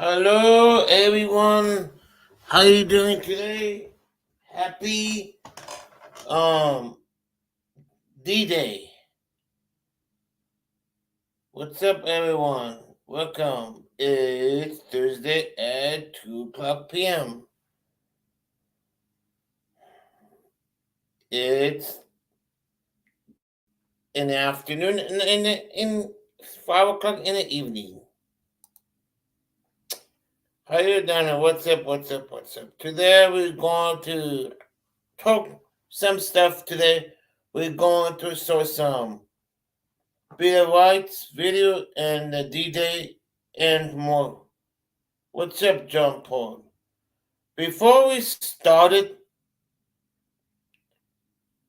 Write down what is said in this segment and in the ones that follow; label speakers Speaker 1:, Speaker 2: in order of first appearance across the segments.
Speaker 1: Hello, everyone. How you doing today? Happy um D-Day. What's up, everyone? Welcome. It's Thursday at 2 o'clock p.m. It's in the afternoon in 5 o'clock in the evening. How you doing? What's up? What's up? What's up? Today we're going to talk some stuff. Today we're going to show some Peter White's video and the D-Day and more. What's up, John Paul? Before we started,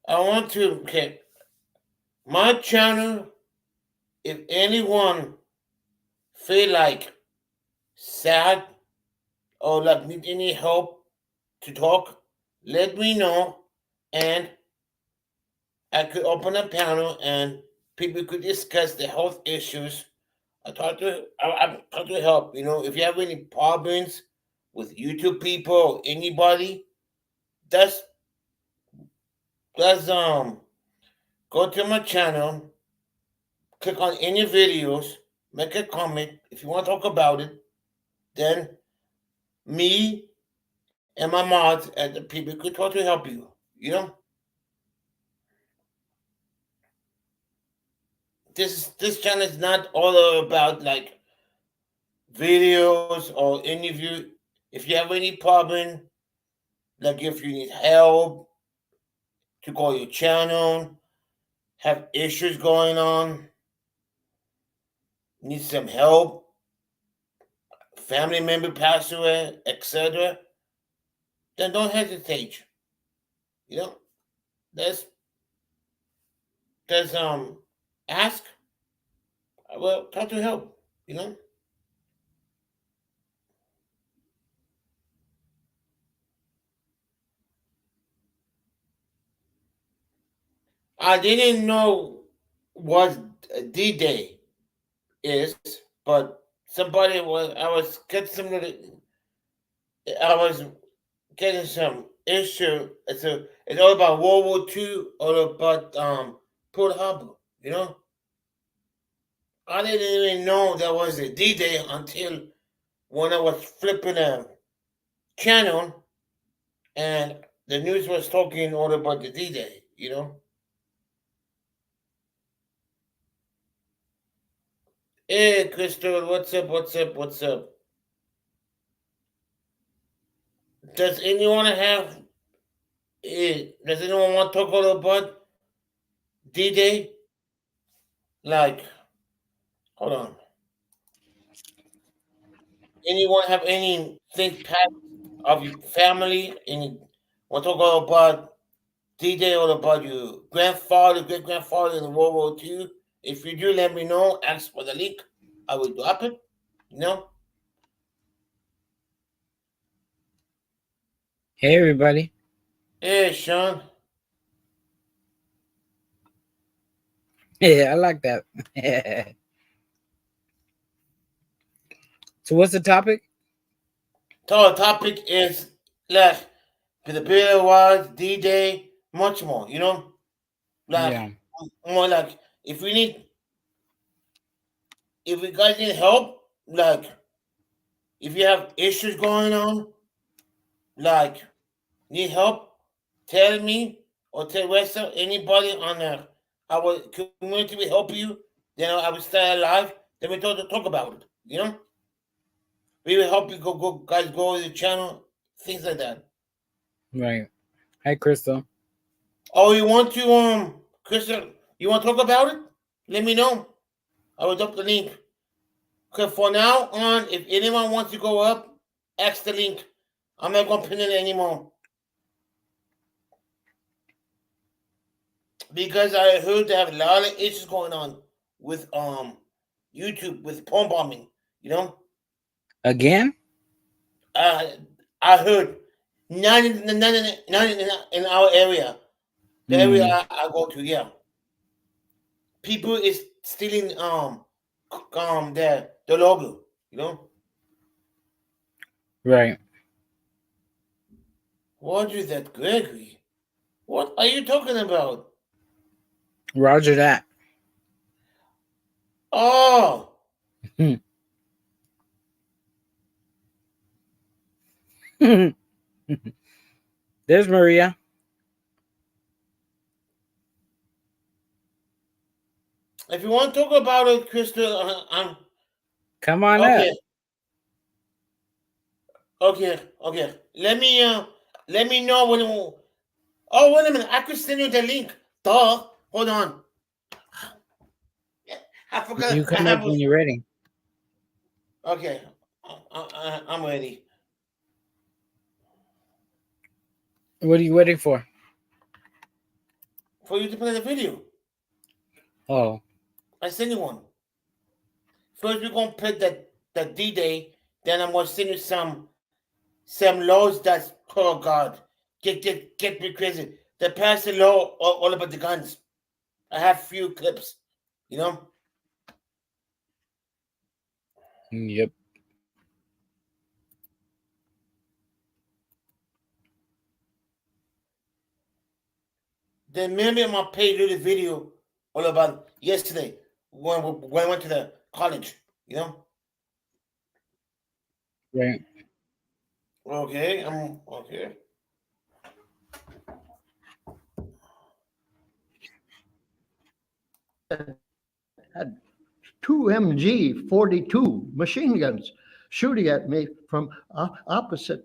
Speaker 1: I want to my channel. If anyone feel like sad or like need any help to talk, let me know, and I could open a panel and people could discuss the health issues. I try to help. If you have any problems with YouTube people or anybody, that's that's go to my channel, click on any videos, make a comment. If you want to talk about it, then me and my mods and the people could try to help you. You know, this channel is not all about like videos or interview. If you have any problem, like if you need help to call your channel, have issues going on, need some help, family member passed away, etc., then don't hesitate. You know, let's let's ask. I will try to help. You know, I didn't know what D-Day is, but somebody was. I was getting some issue. It's all about World War II, all about Pearl Harbor. You know, I didn't even know there was a D-Day until when I was flipping a channel and the news was talking all about the D-Day. Hey, Crystal, what's up? What's up? What's up? Does anyone have? Does anyone want to talk all about D-Day? Like, hold on. Anyone have anything past of your family? Any want to talk all about D-Day or about your grandfather, great grandfather in World War II? If you do, let me know. Ask for the link. I will drop it. You know.
Speaker 2: Hey everybody.
Speaker 1: Hey, Sean.
Speaker 2: Yeah, I like that. So what's the topic?
Speaker 1: So the topic is like the period was D-Day, much more. Like
Speaker 2: Yeah.
Speaker 1: more like if we need, if you guys need help, like if you have issues going on, like need help, tell me or tell Wester, anybody on our community will help you. Then I will stay alive. Then we talk about it. We will help you go guys go to the channel, things like that.
Speaker 2: Right. Hi Crystal.
Speaker 1: Oh, you want to Crystal? You want to talk about it? Let me know. I will drop the link. Okay, for now on, if anyone wants to go up, ask the link. I'm not gonna pin it anymore because I heard they have a lot of issues going on with YouTube with porn bombing. You know,
Speaker 2: Again?
Speaker 1: uh, I heard none in our area, the area
Speaker 2: Hmm.
Speaker 1: I go to. Yeah, people is stealing the logo. You know,
Speaker 2: Right.
Speaker 1: What is that, Gregory? What are you talking about?
Speaker 2: Roger that.
Speaker 1: Oh,
Speaker 2: There's Maria.
Speaker 1: if you want to talk about it, Crystal, I'm
Speaker 2: Come on up.
Speaker 1: okay. Okay. Let me know when. Oh, wait a minute. I could send you the link. Duh. Hold on. I forgot.
Speaker 2: You
Speaker 1: I
Speaker 2: come up
Speaker 1: have.
Speaker 2: when you're ready.
Speaker 1: Okay. I'm ready.
Speaker 2: What are you waiting for?
Speaker 1: For you to play the video.
Speaker 2: Oh,
Speaker 1: I send you one. First, we're gonna play the D-Day. Then I'm gonna send you some laws that's, oh God, get me crazy. They passed a law all about the guns. I have few clips, you know.
Speaker 2: yep.
Speaker 1: Then maybe I'm gonna play a little video all about yesterday when I went to the college, you know.
Speaker 2: Right.
Speaker 1: Okay, I'm okay.
Speaker 3: Had two MG 42 machine guns shooting at me from opposite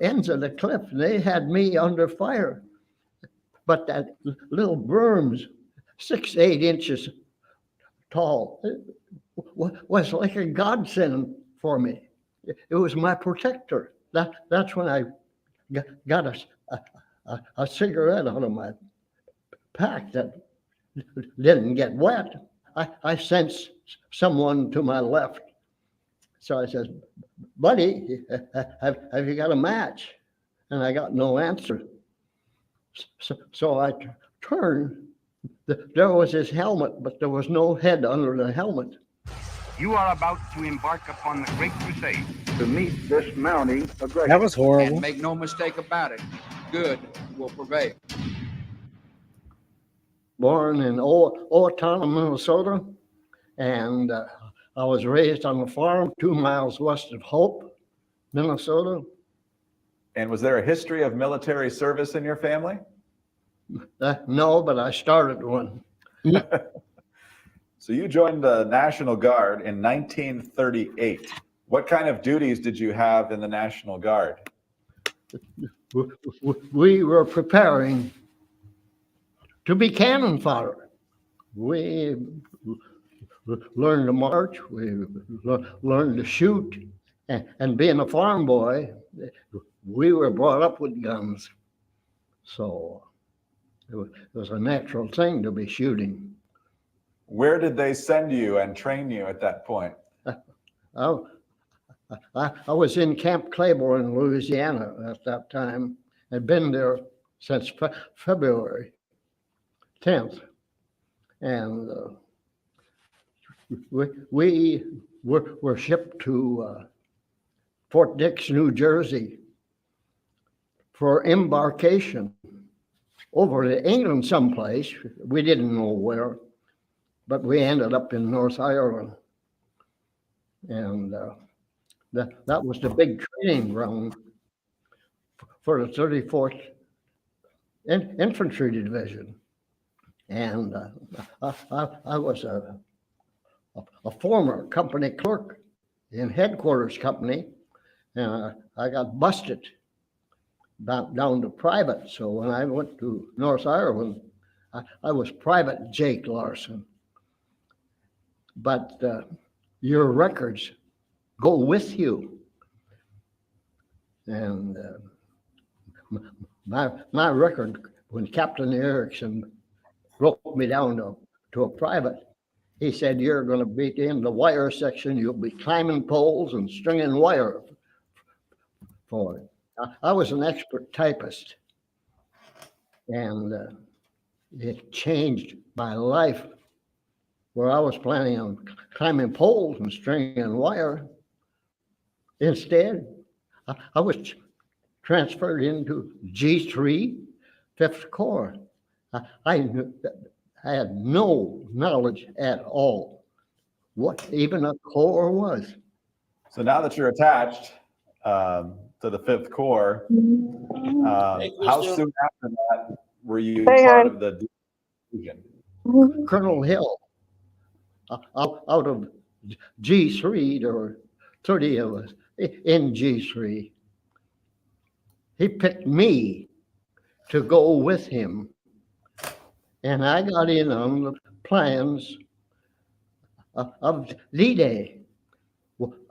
Speaker 3: ends of the cliff. They had me under fire. But that little berm's 8 inches tall. Was like a godsend for me. It was my protector. That's when I got a cigarette out of my pack that didn't get wet. I sensed someone to my left. So I says, buddy, have you got a match? And I got no answer. So I turned. There was his helmet, but there was no head under the helmet.
Speaker 4: You are about to embark upon the great crusade
Speaker 3: To meet this mounting aggression.
Speaker 2: That was horrible.
Speaker 5: And make no mistake about it, good will prevail.
Speaker 3: Born in Owatonna, Minnesota, and I was raised on a farm 2 miles west of Hope, Minnesota.
Speaker 6: And was there a history of military service in your family?
Speaker 3: No, but I started one.
Speaker 6: So you joined the National Guard in 1938. What kind of duties did you have in the National Guard?
Speaker 3: We were preparing to be cannon fodder. We learned to march, we learned to shoot, and being a farm boy, we were brought up with guns. So it was a natural thing to be shooting.
Speaker 6: Where did they send you and train you at that point?
Speaker 3: I was in Camp Claiborne, Louisiana at that time. I'd been there since February 10th. And we were shipped to Fort Dix, New Jersey for embarkation over to England someplace. We didn't know where, but we ended up in North Ireland. And that was the big training ground for the 34th Infantry Division. And I was a former company clerk in headquarters company, and I got busted down to private. So when I went to North Ireland, I was Private Jake Larson. But your records go with you. And my record, when Captain Erickson wrote me down to a private, he said, you're going to be in the wire section. You'll be climbing poles and stringing wire for it. I was an expert typist, and it changed my life, where I was planning on climbing poles and stringing wire. Instead, I was transferred into G3, 5th Corps. I had no knowledge at all what even a corps was.
Speaker 6: So now that you're attached to the 5th Corps, how soon after that were you part of the division?
Speaker 3: Colonel Hill, out of G3, there were 30 of us in G3. He picked me to go with him. And I got in on the plans of D-Day.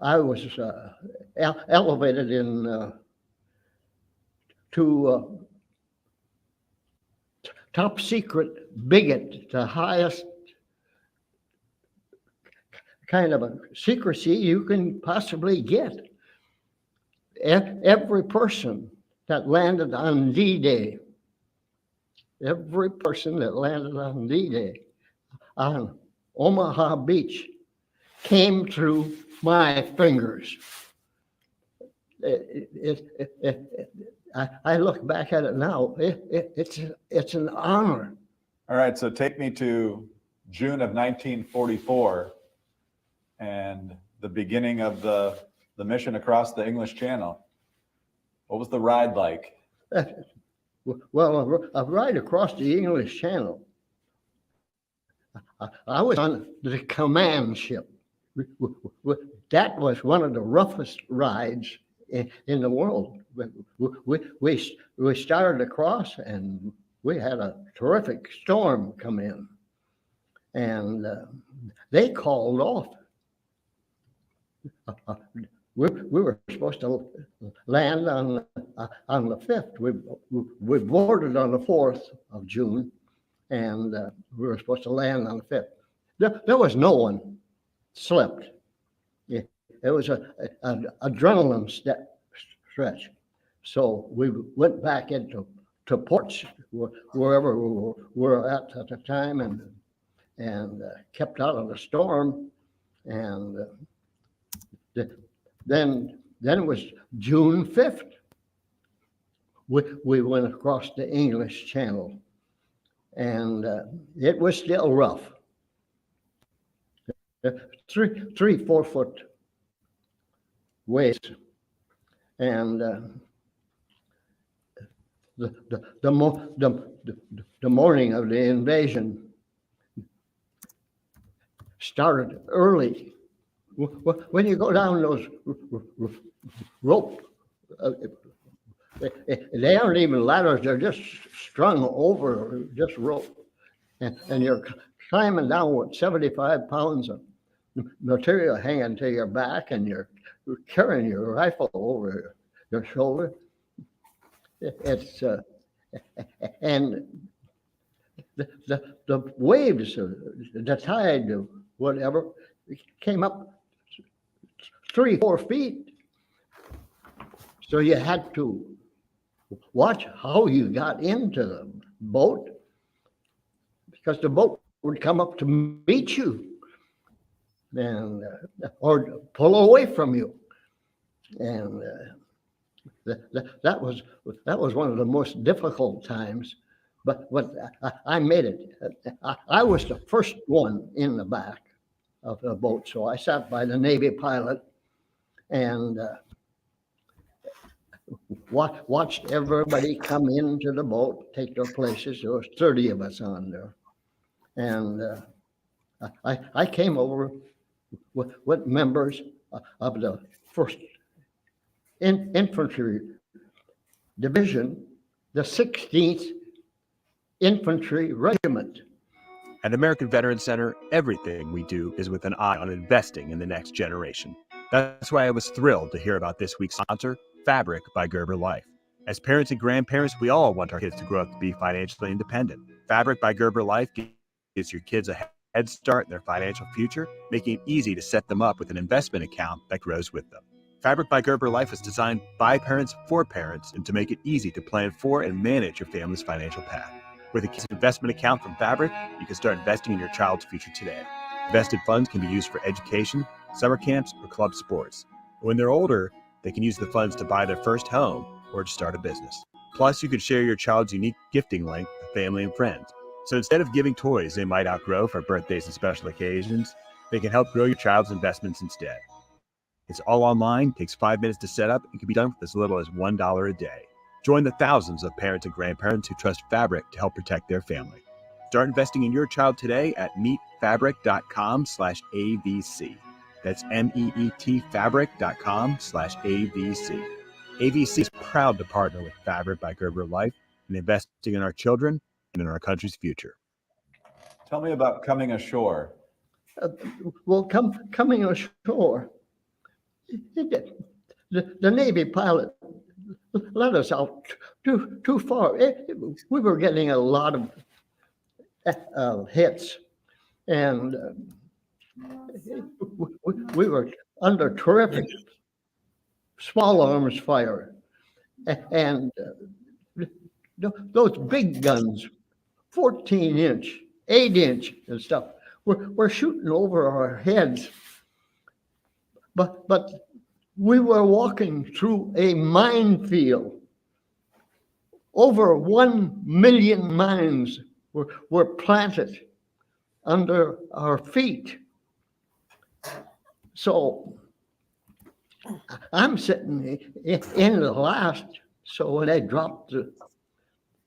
Speaker 3: I was elevated to top secret bigot, the highest kind of a secrecy you can possibly get. Every person that landed on D-Day, every person that landed on D-Day on Omaha Beach came through my fingers. I look back at it now, it's an honor.
Speaker 6: All right, so take me to June of 1944 and the beginning of the mission across the English Channel. What was the ride like?
Speaker 3: Well, a ride across the English Channel. I was on the command ship. That was one of the roughest rides in the world. We started across and we had a terrific storm come in, and they called off. We were supposed to land on the 5th. We boarded on the 4th of June, and we were supposed to land on the 5th. There was no one slept. It was an adrenaline stretch. So we went back into ports wherever we were at the time, and kept out of the storm. And then it was June 5th. We went across the English Channel, and it was still rough. 3-4 foot waves, and the morning of the invasion started early. When you go down those rope, they aren't even ladders, they're just strung over just rope. And you're climbing down with 75 pounds of material hanging to your back, and you're carrying your rifle over your shoulder. It's and the waves, the tide, whatever, came up 3-4 feet. So you had to watch how you got into the boat, because the boat would come up to meet you and or pull away from you. And that was one of the most difficult times, but I made it. I was the first one in the back of the boat, so I sat by the Navy pilot and watched everybody come into the boat, take their places. There was 30 of us on there, and I came over with members of the 1st Infantry Division, the 16th Infantry Regiment.
Speaker 7: At American Veterans Center, everything we do is with an eye on investing in the next generation. That's why I was thrilled to hear about this week's sponsor, Fabric by Gerber Life. As parents and grandparents, we all want our kids to grow up to be financially independent. Fabric by Gerber Life gives your kids a head start in their financial future, making it easy to set them up with an investment account that grows with them. Fabric by Gerber Life is designed by parents for parents and to make it easy to plan for and manage your family's financial path. With a kids investment account from Fabric, you can start investing in your child's future today. Invested funds can be used for education, summer camps, or club sports. When they're older, They can use the funds to buy their first home or to start a business. Plus, you could share your child's unique gifting link with family and friends. So instead of giving toys they might outgrow for birthdays and special occasions, they can help grow your child's investments instead. It's all online, takes 5 minutes to set up, and can be done for as little as $1 a day. Join the thousands of parents and grandparents who trust Fabric to help protect their family. Start investing in your child today at meetfabric.com/AVC. That's meetfabric.com/AVC. AVC is proud to partner with Fabric by Gerber Life in investing in our children and in our country's future.
Speaker 6: Tell me about coming ashore.
Speaker 3: Well, coming ashore, the Navy pilot let us out too far. We were getting a lot of hits, and we were under terrific small arms fire, and those big guns, 14-inch, 8-inch and stuff, were shooting over our heads. But we were walking through a minefield. Over 1 million mines were planted under our feet. So I'm sitting in the last. So when they dropped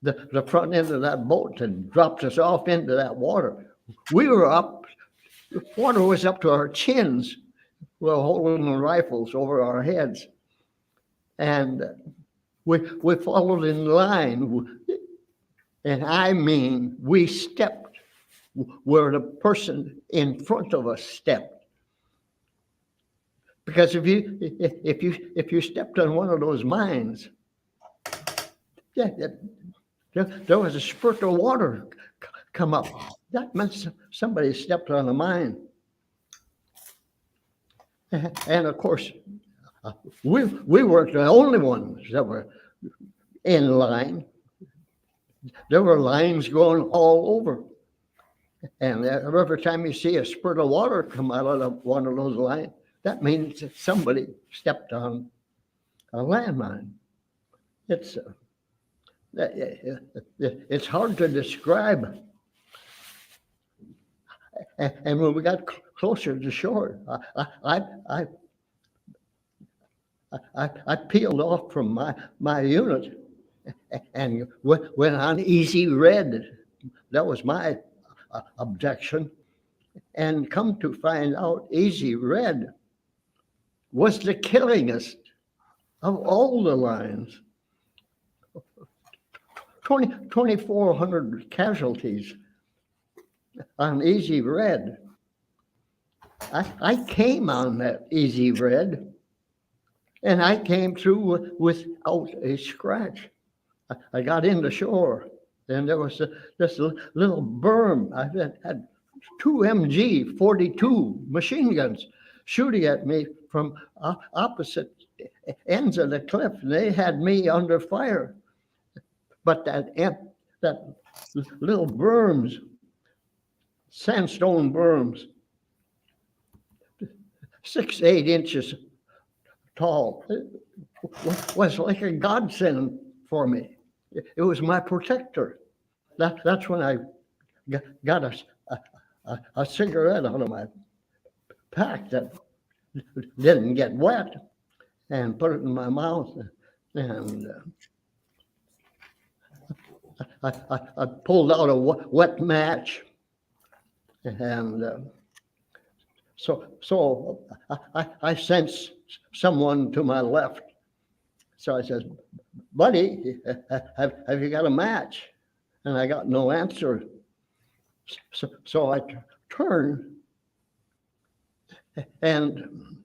Speaker 3: the front end of that boat and dropped us off into that water, we were up. The water was up to our chins. We were holding the rifles over our heads, and we followed in line. And I mean, we stepped where the person in front of us stepped. Because if you stepped on one of those mines, there was a spurt of water come up. That meant somebody stepped on a mine. And of course, we weren't the only ones that were in line. There were lines going all over. And every time you see a spurt of water come out of one of those lines, that means that somebody stepped on a landmine. It's hard to describe. And when we got closer to shore, I peeled off from my unit and went on easy red. That was my objection. And come to find out, easy red was the killingest of all the lines. 2,400 casualties on easy red. I came on that easy red, and I came through without a scratch. I got into shore, and there was this little berm. I had 2 MG 42 machine guns shooting at me from opposite ends of the cliff. They had me under fire. But that little berms, sandstone berms, 6-8 inches tall, was like a godsend for me. It was my protector. That's when I got a cigarette out of my pack that didn't get wet and put it in my mouth, and I pulled out a wet match, and so I sensed someone to my left. So I said, "Buddy, have you got a match?" And I got no answer. So I turned, and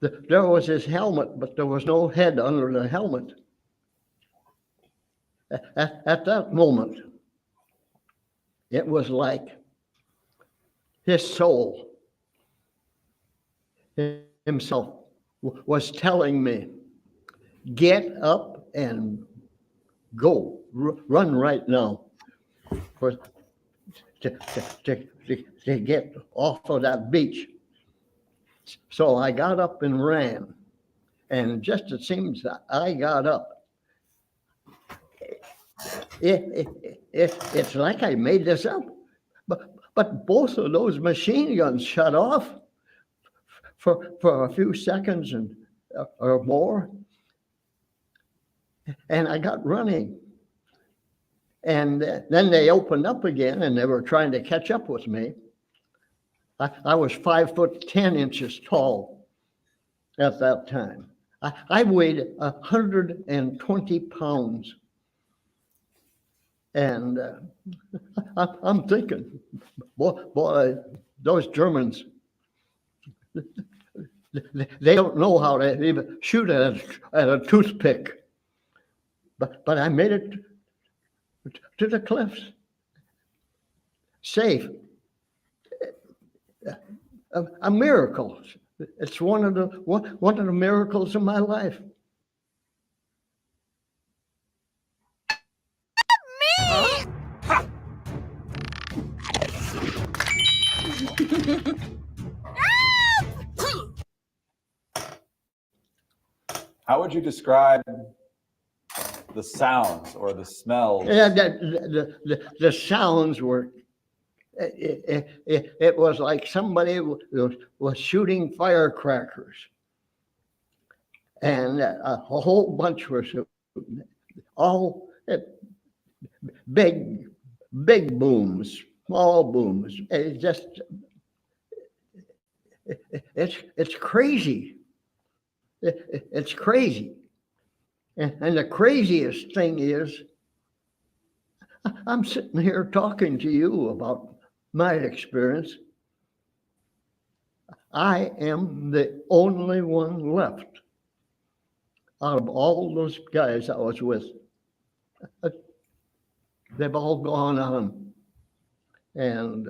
Speaker 3: there was his helmet, but there was no head under the helmet. At that moment, it was like his soul himself was telling me, "Get up and go, run right now to get off of that beach." So I got up and ran. And just it seems that I got up. It's like I made this up. But both of those machine guns shut off for a few seconds or more. And I got running. And then they opened up again and they were trying to catch up with me. I was 5'10" tall at that time. I weighed 120 pounds. And I'm thinking, boy, those Germans, they don't know how to even shoot at a toothpick. But I made it to the cliffs, safe. A miracle. It's one of the miracles of my life.
Speaker 6: How would you describe the sounds or the smells?
Speaker 3: Yeah, the sounds were. It was like somebody was shooting firecrackers, and a whole bunch were shooting. All big booms, small booms. It's crazy. It's crazy. And the craziest thing is, I'm sitting here talking to you about my experience. I am the only one left out of all those guys I was with. They've all gone on. And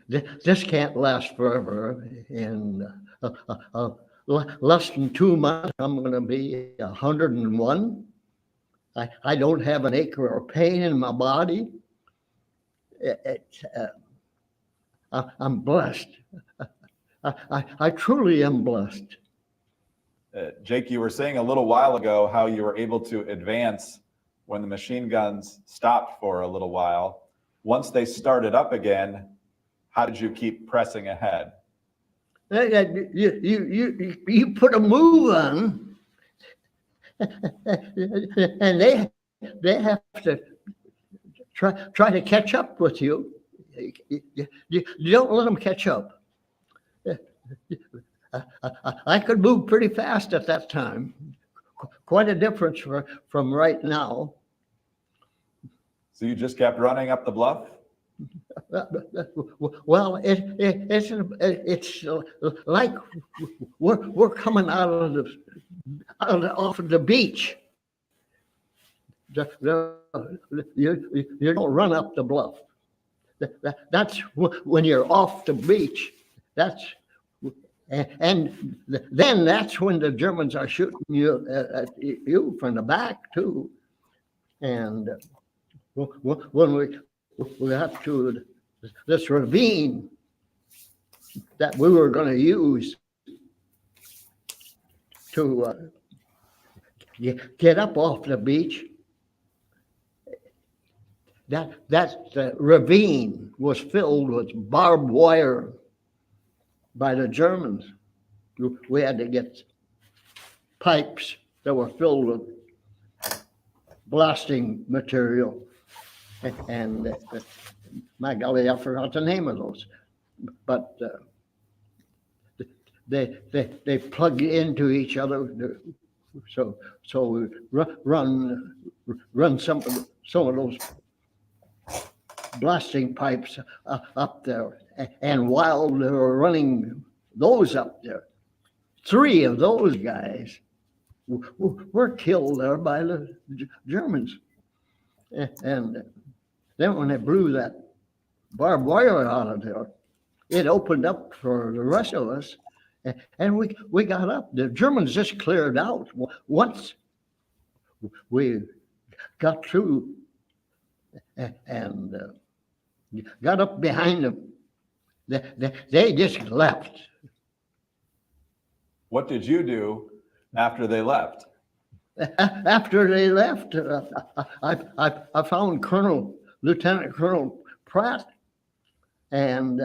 Speaker 3: this can't last forever. And less than 2 months, I'm going to be 101. I don't have an ache or pain in my body. I'm blessed. I truly am blessed.
Speaker 6: Jake, you were saying a little while ago how you were able to advance when the machine guns stopped for a little while. Once they started up again, how did you keep pressing ahead?
Speaker 3: You put a move on. And they have to try to catch up with you. You don't let them catch up. I could move pretty fast at that time. Quite a difference from right now.
Speaker 6: So you just kept running up the bluff?
Speaker 3: Well, it's like we're coming off of the beach. You don't run up the bluff. That's when you're off the beach. And then that's when the Germans are shooting you at you from the back too. And when we got to this ravine that we were going to use to get up off the beach, that ravine was filled with barbed wire by the Germans. We had to get pipes that were filled with blasting material. And my golly, I forgot the name of those. But they plug into each other. So we run some of those blasting pipes up there. And while they were running those up there, 3 of those guys were killed there by the Germans. And then when they blew that barbed wire out of there, it opened up for the rest of us. And we got up. The Germans just cleared out. Once we got through and got up behind them, They just left.
Speaker 6: What did you do after they left?
Speaker 3: After they left, I found Lieutenant Colonel Pratt, and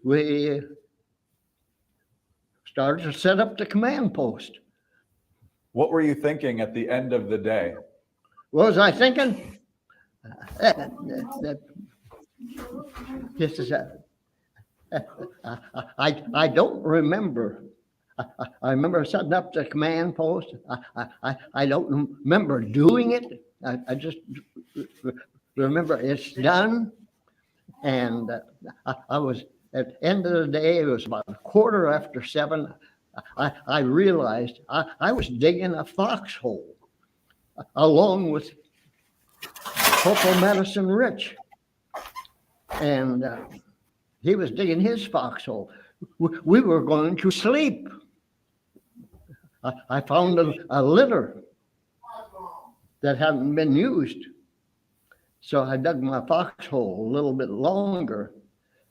Speaker 3: we started to set up the command post.
Speaker 6: What were you thinking at the end of the day?
Speaker 3: What was I thinking? This is I don't remember. I remember setting up the command post. I don't remember doing it. I just remember it's done. And I was, at the end of the day, it was about 7:15. I realized I was digging a foxhole along with Corporal Medicine Rich. And he was digging his foxhole. We were going to sleep. I found a litter that hadn't been used. So I dug my foxhole a little bit longer.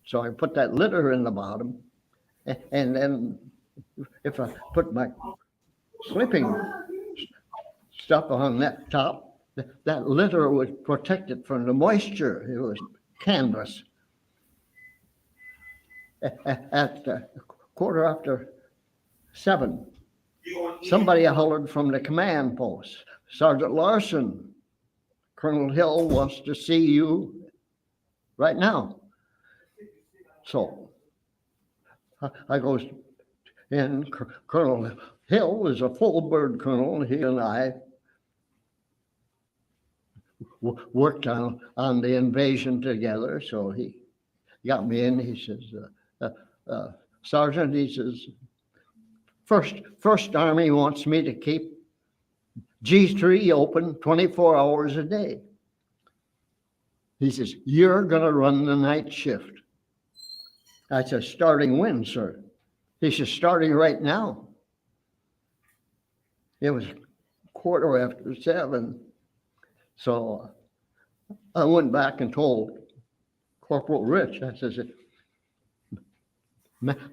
Speaker 3: So I put that litter in the bottom. And then if I put my sleeping stuff on that top, that litter would protect it from the moisture. It was canvas. At 7:15, somebody hollered from the command post, Sergeant Larson, Colonel Hill wants to see you right now. So I goes in. Colonel Hill is a full bird colonel. He and I worked on the invasion together. So he got me in. He says, Sergeant, he says, First Army wants me to keep G3 open 24 hours a day. He says, you're going to run the night shift. I said, starting when, sir? He says, starting right now. It was 7:15. So I went back and told Corporal Rich, I says,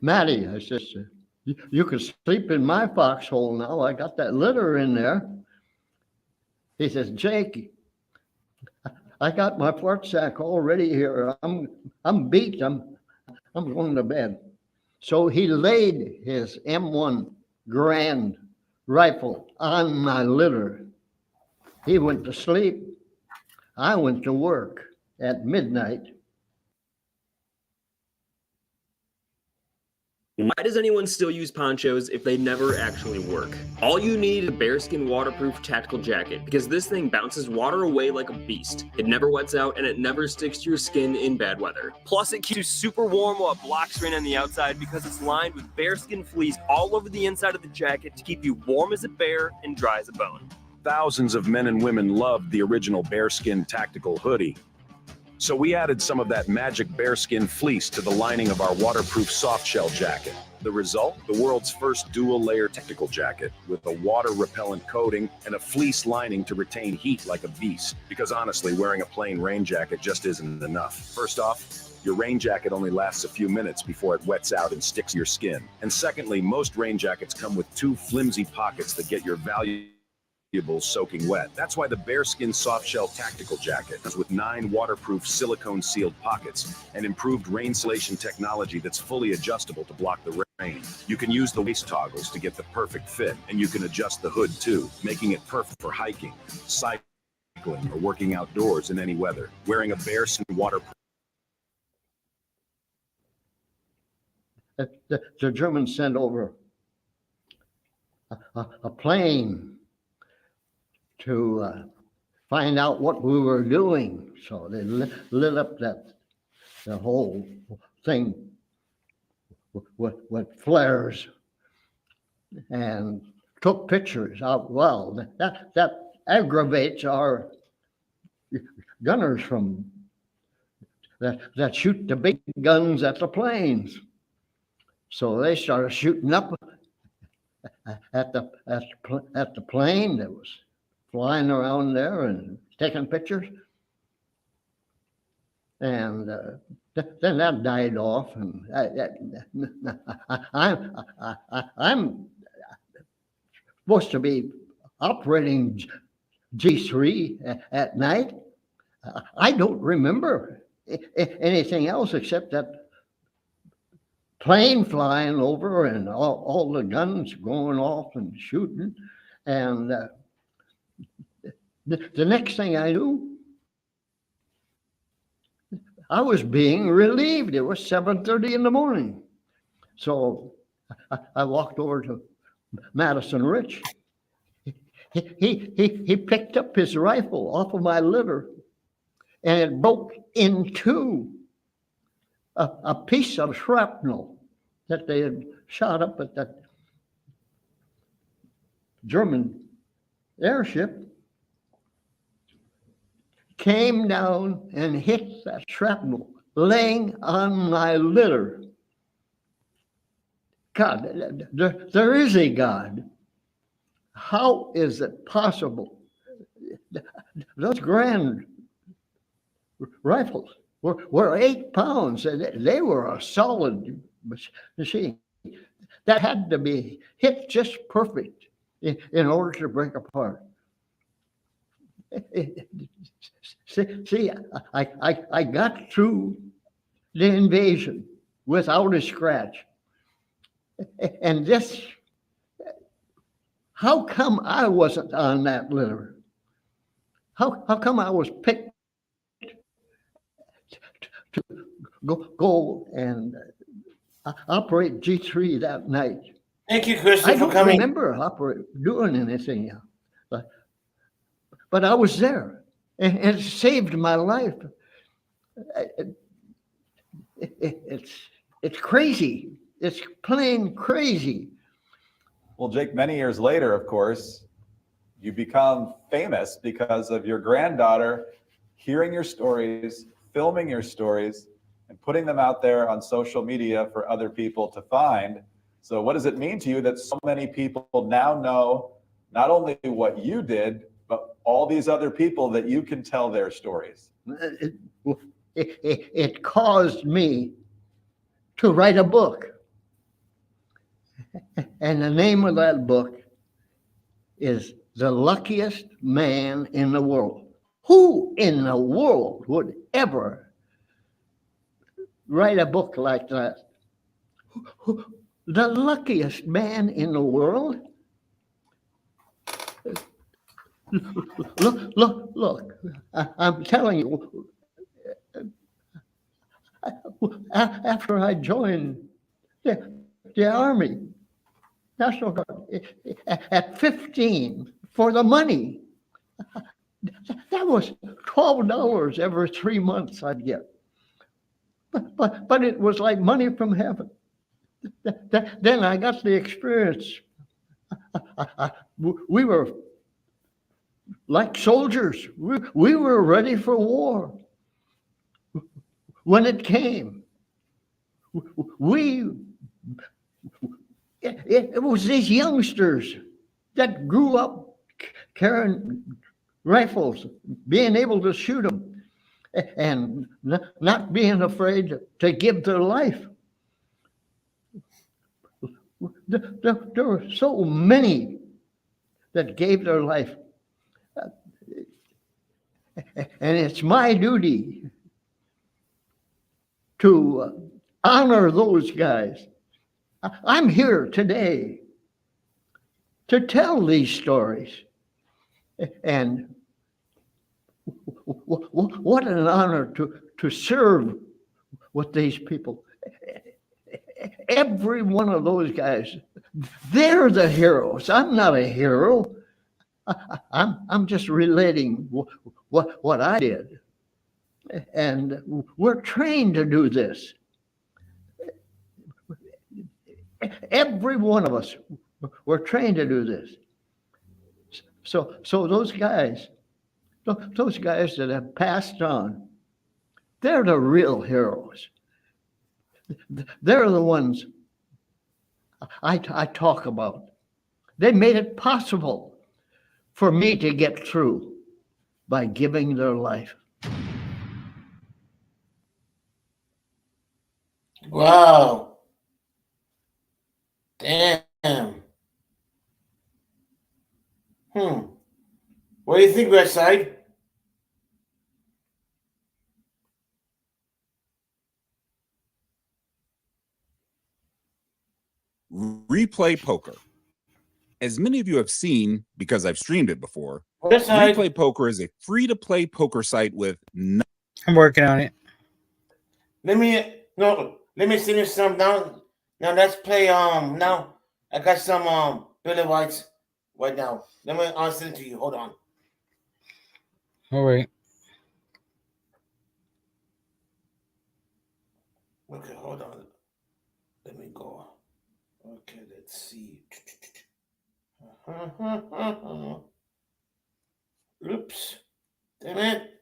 Speaker 3: Matty, I says, you can sleep in my foxhole now. I got that litter in there. He says, Jake, I got my fort sack all ready here. I'm beat. I'm going to bed. So he laid his M1 Garand rifle on my litter. He went to sleep. I went to work at midnight.
Speaker 8: Why does anyone still use ponchos if they never actually work? All you need is a bearskin waterproof tactical jacket, because this thing bounces water away like a beast. It never wets out and it never sticks to your skin in bad weather. Plus, it keeps you super warm while it blocks rain on the outside because it's lined with bearskin fleece all over the inside of the jacket to keep you warm as a bear and dry as a bone.
Speaker 9: Thousands of men and women loved the original bearskin tactical hoodie. So we added some of that magic bearskin fleece to the lining of our waterproof soft shell jacket. The result? The world's first dual-layer tactical jacket with a water-repellent coating and a fleece lining to retain heat like a beast. Because honestly, wearing a plain rain jacket just isn't enough. First off, your rain jacket only lasts a few minutes before it wets out and sticks to your skin. And secondly, most rain jackets come with two flimsy pockets that get your valuables soaking wet. That's why the bearskin soft shell tactical jacket comes with 9 waterproof silicone sealed pockets and improved rain insulation technology that's fully adjustable to block the rain. You can use the waist toggles to get the perfect fit, and you can adjust the hood too, making it perfect for hiking, cycling, or working outdoors in any weather. Wearing a bearskin waterproof.
Speaker 3: The Germans sent over a plane to find out what we were doing. So they lit up the whole thing with flares and took pictures. Well, that aggravates our gunners from that shoot the big guns at the planes. So they started shooting up at the plane that was flying around there and taking pictures. And then that died off, and I'm supposed to be operating G3 at night. I don't remember anything else except that plane flying over and all the guns going off and shooting. And the next thing I knew, I was being relieved. It was 7:30 in the morning. So I walked over to Madison Rich. He picked up his rifle off of my litter, and it broke into a piece of shrapnel that they had shot up at that German airship, came down and hit that shrapnel laying on my litter. God, there is a God. How is it possible? Those Grand rifles were 8 pounds, and they were a solid machine. That had to be hit just perfect in order to break apart. See, I got through the invasion without a scratch. And this, how come I wasn't on that litter? How come I was picked to go and operate G3 that night?
Speaker 1: Thank you, Christy,
Speaker 3: I
Speaker 1: for
Speaker 3: don't
Speaker 1: coming.
Speaker 3: remember doing anything, but I was there, and it saved my life. It's crazy. It's plain crazy.
Speaker 6: Well, Jake, many years later, of course, you become famous because of your granddaughter hearing your stories, filming your stories, and putting them out there on social media for other people to find. So what does it mean to you that so many people now know not only what you did, but all these other people that you can tell their stories?
Speaker 3: It caused me to write a book. And the name of that book is The Luckiest Man in the World. Who in the world would ever write a book like that? The luckiest man in the world? Look, I'm telling you, after I joined the Army, National Guard, at 15, for the money, that was $12 every 3 months I'd get. But it was like money from heaven. Then I got the experience. We were like soldiers. We were ready for war. When it came, it was these youngsters that grew up carrying rifles, being able to shoot them, and not being afraid to give their life. There were so many that gave their life. And it's my duty to honor those guys. I'm here today to tell these stories. And what an honor to serve with these people. Every one of those guys, they're the heroes. I'm not a hero. I'm just relating what I did. And we're trained to do this. Every one of us, we're trained to do this. So those guys that have passed on, they're the real heroes. They're the ones I talk about. They made it possible for me to get through by giving their life.
Speaker 1: Wow. Damn. What do you think, Westside?
Speaker 10: Replay Poker. As many of you have seen, because I've streamed it before,
Speaker 1: Westside.
Speaker 10: Replay Poker is a free-to-play poker site with
Speaker 2: I'm working on it.
Speaker 1: Let me finish some now. Now let's play now I got some Billy Whites right now. Let me send it to you. Hold on.
Speaker 2: All right.
Speaker 1: Okay, hold on. Let me go. Okay, let's see. Oops. Damn it.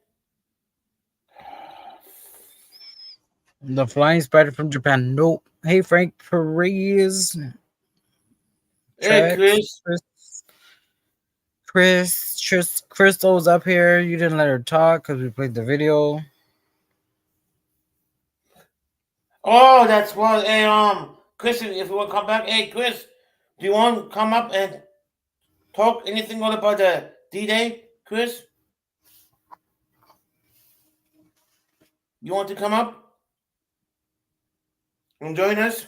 Speaker 2: The Flying Spider from Japan. Nope. Hey, Frank Perez.
Speaker 1: Hey, Chris.
Speaker 2: Crystal's up here. You didn't let her talk because we played the video.
Speaker 1: Oh, that's what. Hey, Chris, if you want to come back, hey, Chris, do you want to come up and talk anything about the D-Day, Chris? You want to come up and join us?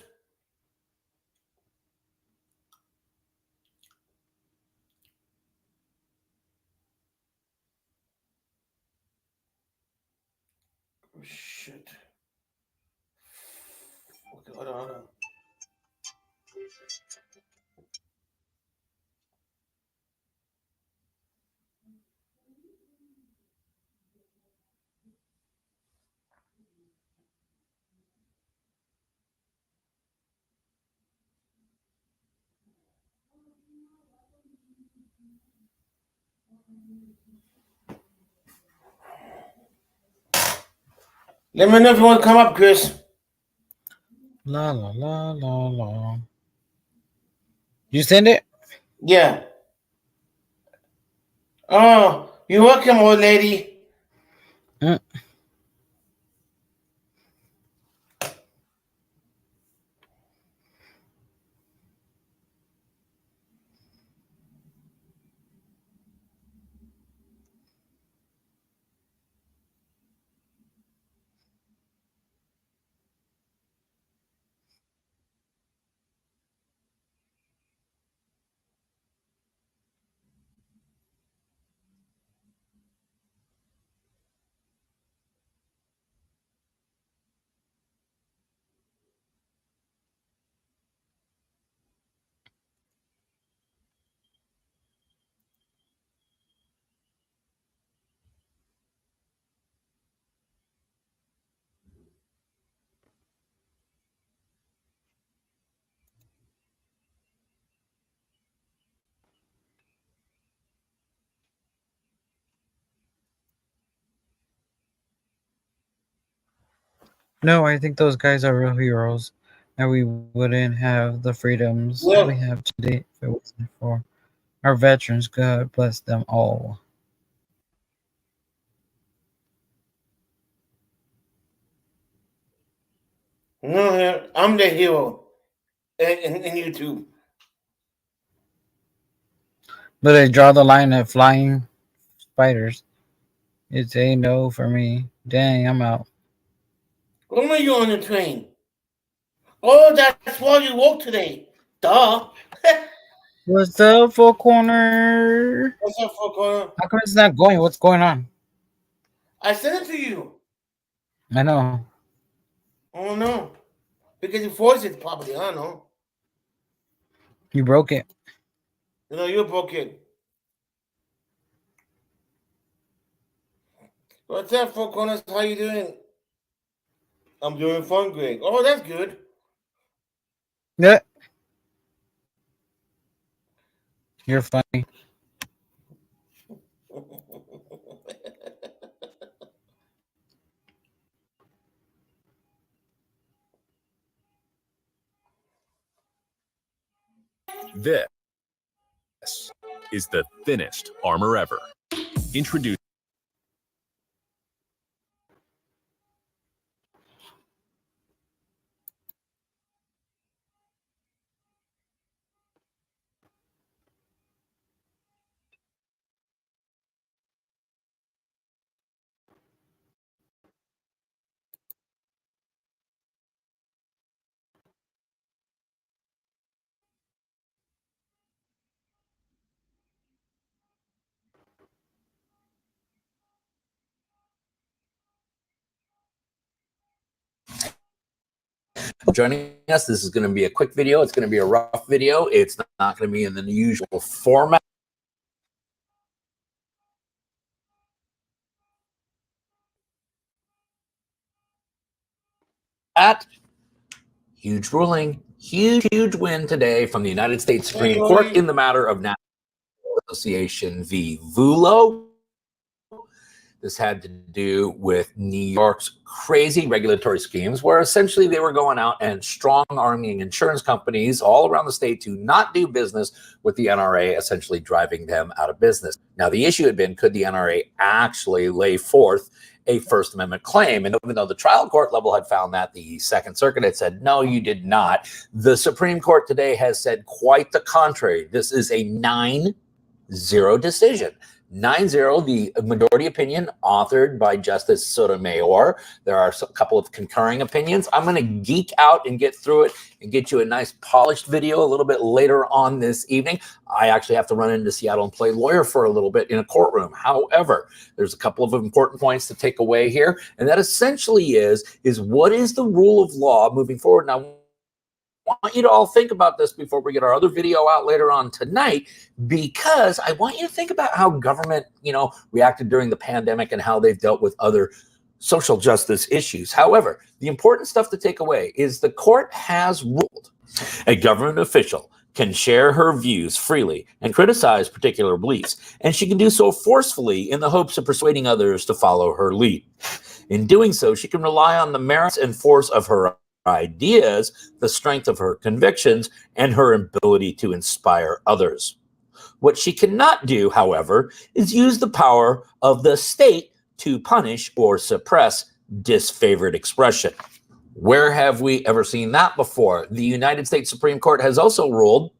Speaker 1: Oh, shit. Okay, hold on. Let me know if you want to come up, Chris.
Speaker 2: La la la la la. You send it?
Speaker 1: Yeah. Oh, you're welcome, old lady.
Speaker 2: No, I think those guys are real heroes, and we wouldn't have the freedoms we have today if it wasn't for our veterans. God bless them all.
Speaker 1: No, I'm the hero in YouTube.
Speaker 2: But they draw the line at flying spiders. It's a no for me. Dang, I'm out.
Speaker 1: When were you on the train? Oh, that's why you woke today. Duh.
Speaker 2: What's up, Four Corner?
Speaker 1: What's up, Four Corner?
Speaker 2: How come it's not going? What's going on?
Speaker 1: I sent it to you.
Speaker 2: I know.
Speaker 1: Oh, no. Because you forced it probably. I don't know.
Speaker 2: You broke it.
Speaker 1: You you broke it. What's up, Four Corners? How you doing? I'm doing fine, Greg. Oh, that's good.
Speaker 2: Yeah. You're funny.
Speaker 9: This is the thinnest armor ever. Introduce.
Speaker 11: joining us. This is going to be a quick video. It's going to be a rough video. It's not going to be in the usual format. Huge ruling, huge win today from the United States Supreme Court in the matter of National Association v. Vulo. This had to do with New York's crazy regulatory schemes where essentially they were going out and strong-arming insurance companies all around the state to not do business with the NRA, essentially driving them out of business. Now, the issue had been, could the NRA actually lay forth a First Amendment claim? And even though the trial court level had found that, the Second Circuit had said, no, you did not. The Supreme Court today has said quite the contrary. This is a 9-0 decision. 9-0, the majority opinion authored by Justice Sotomayor. There are a couple of concurring opinions. I'm going to geek out and get through it and get you a nice polished video a little bit later on this evening. I actually have to run into Seattle and play lawyer for a little bit in a courtroom. However, there's a couple of important points to take away here, and that essentially is what is the rule of law moving forward? Now, I want you to all think about this before we get our other video out later on tonight, because I want you to think about how government, reacted during the pandemic and how they've dealt with other social justice issues. However, the important stuff to take away is the court has ruled a government official can share her views freely and criticize particular beliefs, and she can do so forcefully in the hopes of persuading others to follow her lead. In doing so, she can rely on the merits and force of her ideas, the strength of her convictions, and her ability to inspire others. What she cannot do, however, is use the power of the state to punish or suppress disfavored expression. Where have we ever seen that before? The United States Supreme Court has also ruled,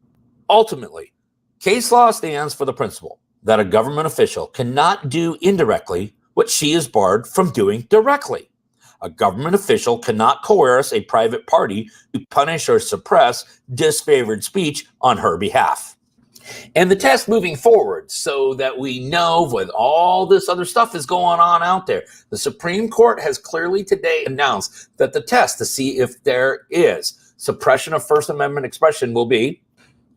Speaker 11: ultimately, case law stands for the principle that a government official cannot do indirectly what she is barred from doing directly. A government official cannot coerce a private party to punish or suppress disfavored speech on her behalf. And the test moving forward, so that we know with all this other stuff is going on out there, the Supreme Court has clearly today announced that the test to see if there is suppression of First Amendment expression will be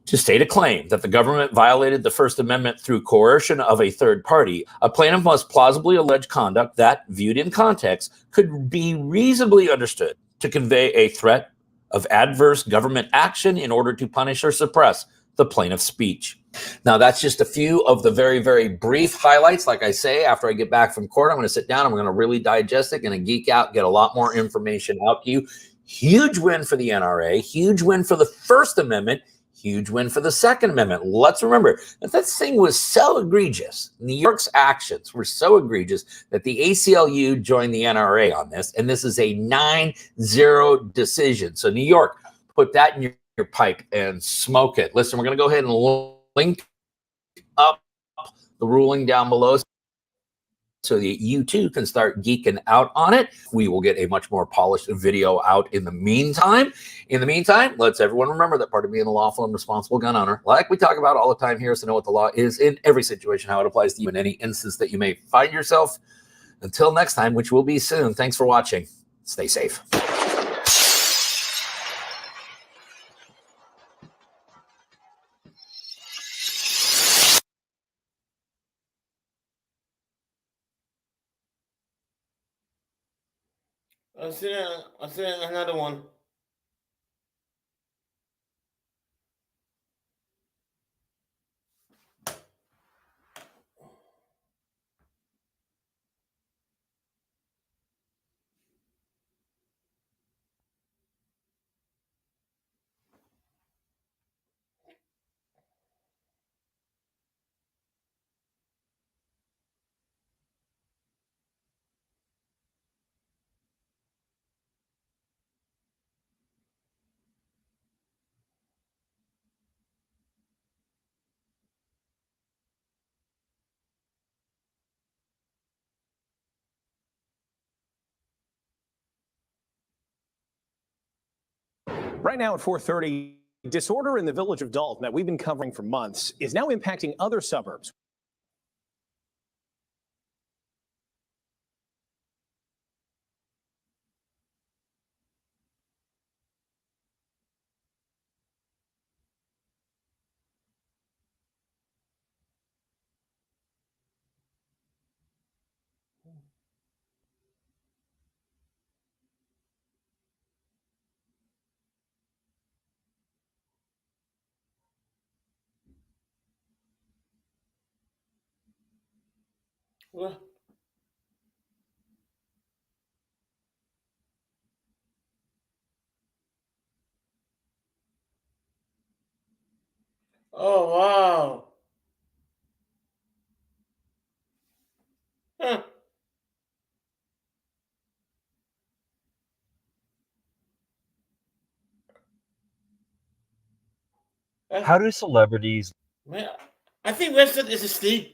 Speaker 11: to state a claim that the government violated the First Amendment through coercion of a third party. A plaintiff must plausibly allege conduct that, viewed in context, could be reasonably understood to convey a threat of adverse government action in order to punish or suppress the plaintiff's speech. Now, that's just a few of the very, very brief highlights. Like I say, after I get back from court, I'm going to sit down, I'm going to really digest it, going to geek out, get a lot more information out to you. Huge win for the NRA, huge win for the First Amendment, huge win for the Second Amendment. Let's remember that this thing was so egregious. New York's actions were so egregious that the ACLU joined the NRA on this, and this is a 9-0 decision. So New York, put that in your pipe and smoke it. Listen, we're going to go ahead and link up the ruling down below so that you too can start geeking out on it. We will get a much more polished video out in the meantime. In the meantime, let's everyone remember that part of being a lawful and responsible gun owner, like we talk about all the time here, is to know what the law is in every situation, how it applies to you in any instance that you may find yourself. Until next time, which will be soon, thanks for watching. Stay safe.
Speaker 1: I'll see another one.
Speaker 12: Right now at 4:30, disorder in the village of Dalton that we've been covering for months is now impacting other suburbs.
Speaker 1: Well, oh, wow. Huh.
Speaker 13: How do celebrities?
Speaker 1: Man, I think Weston is asleep.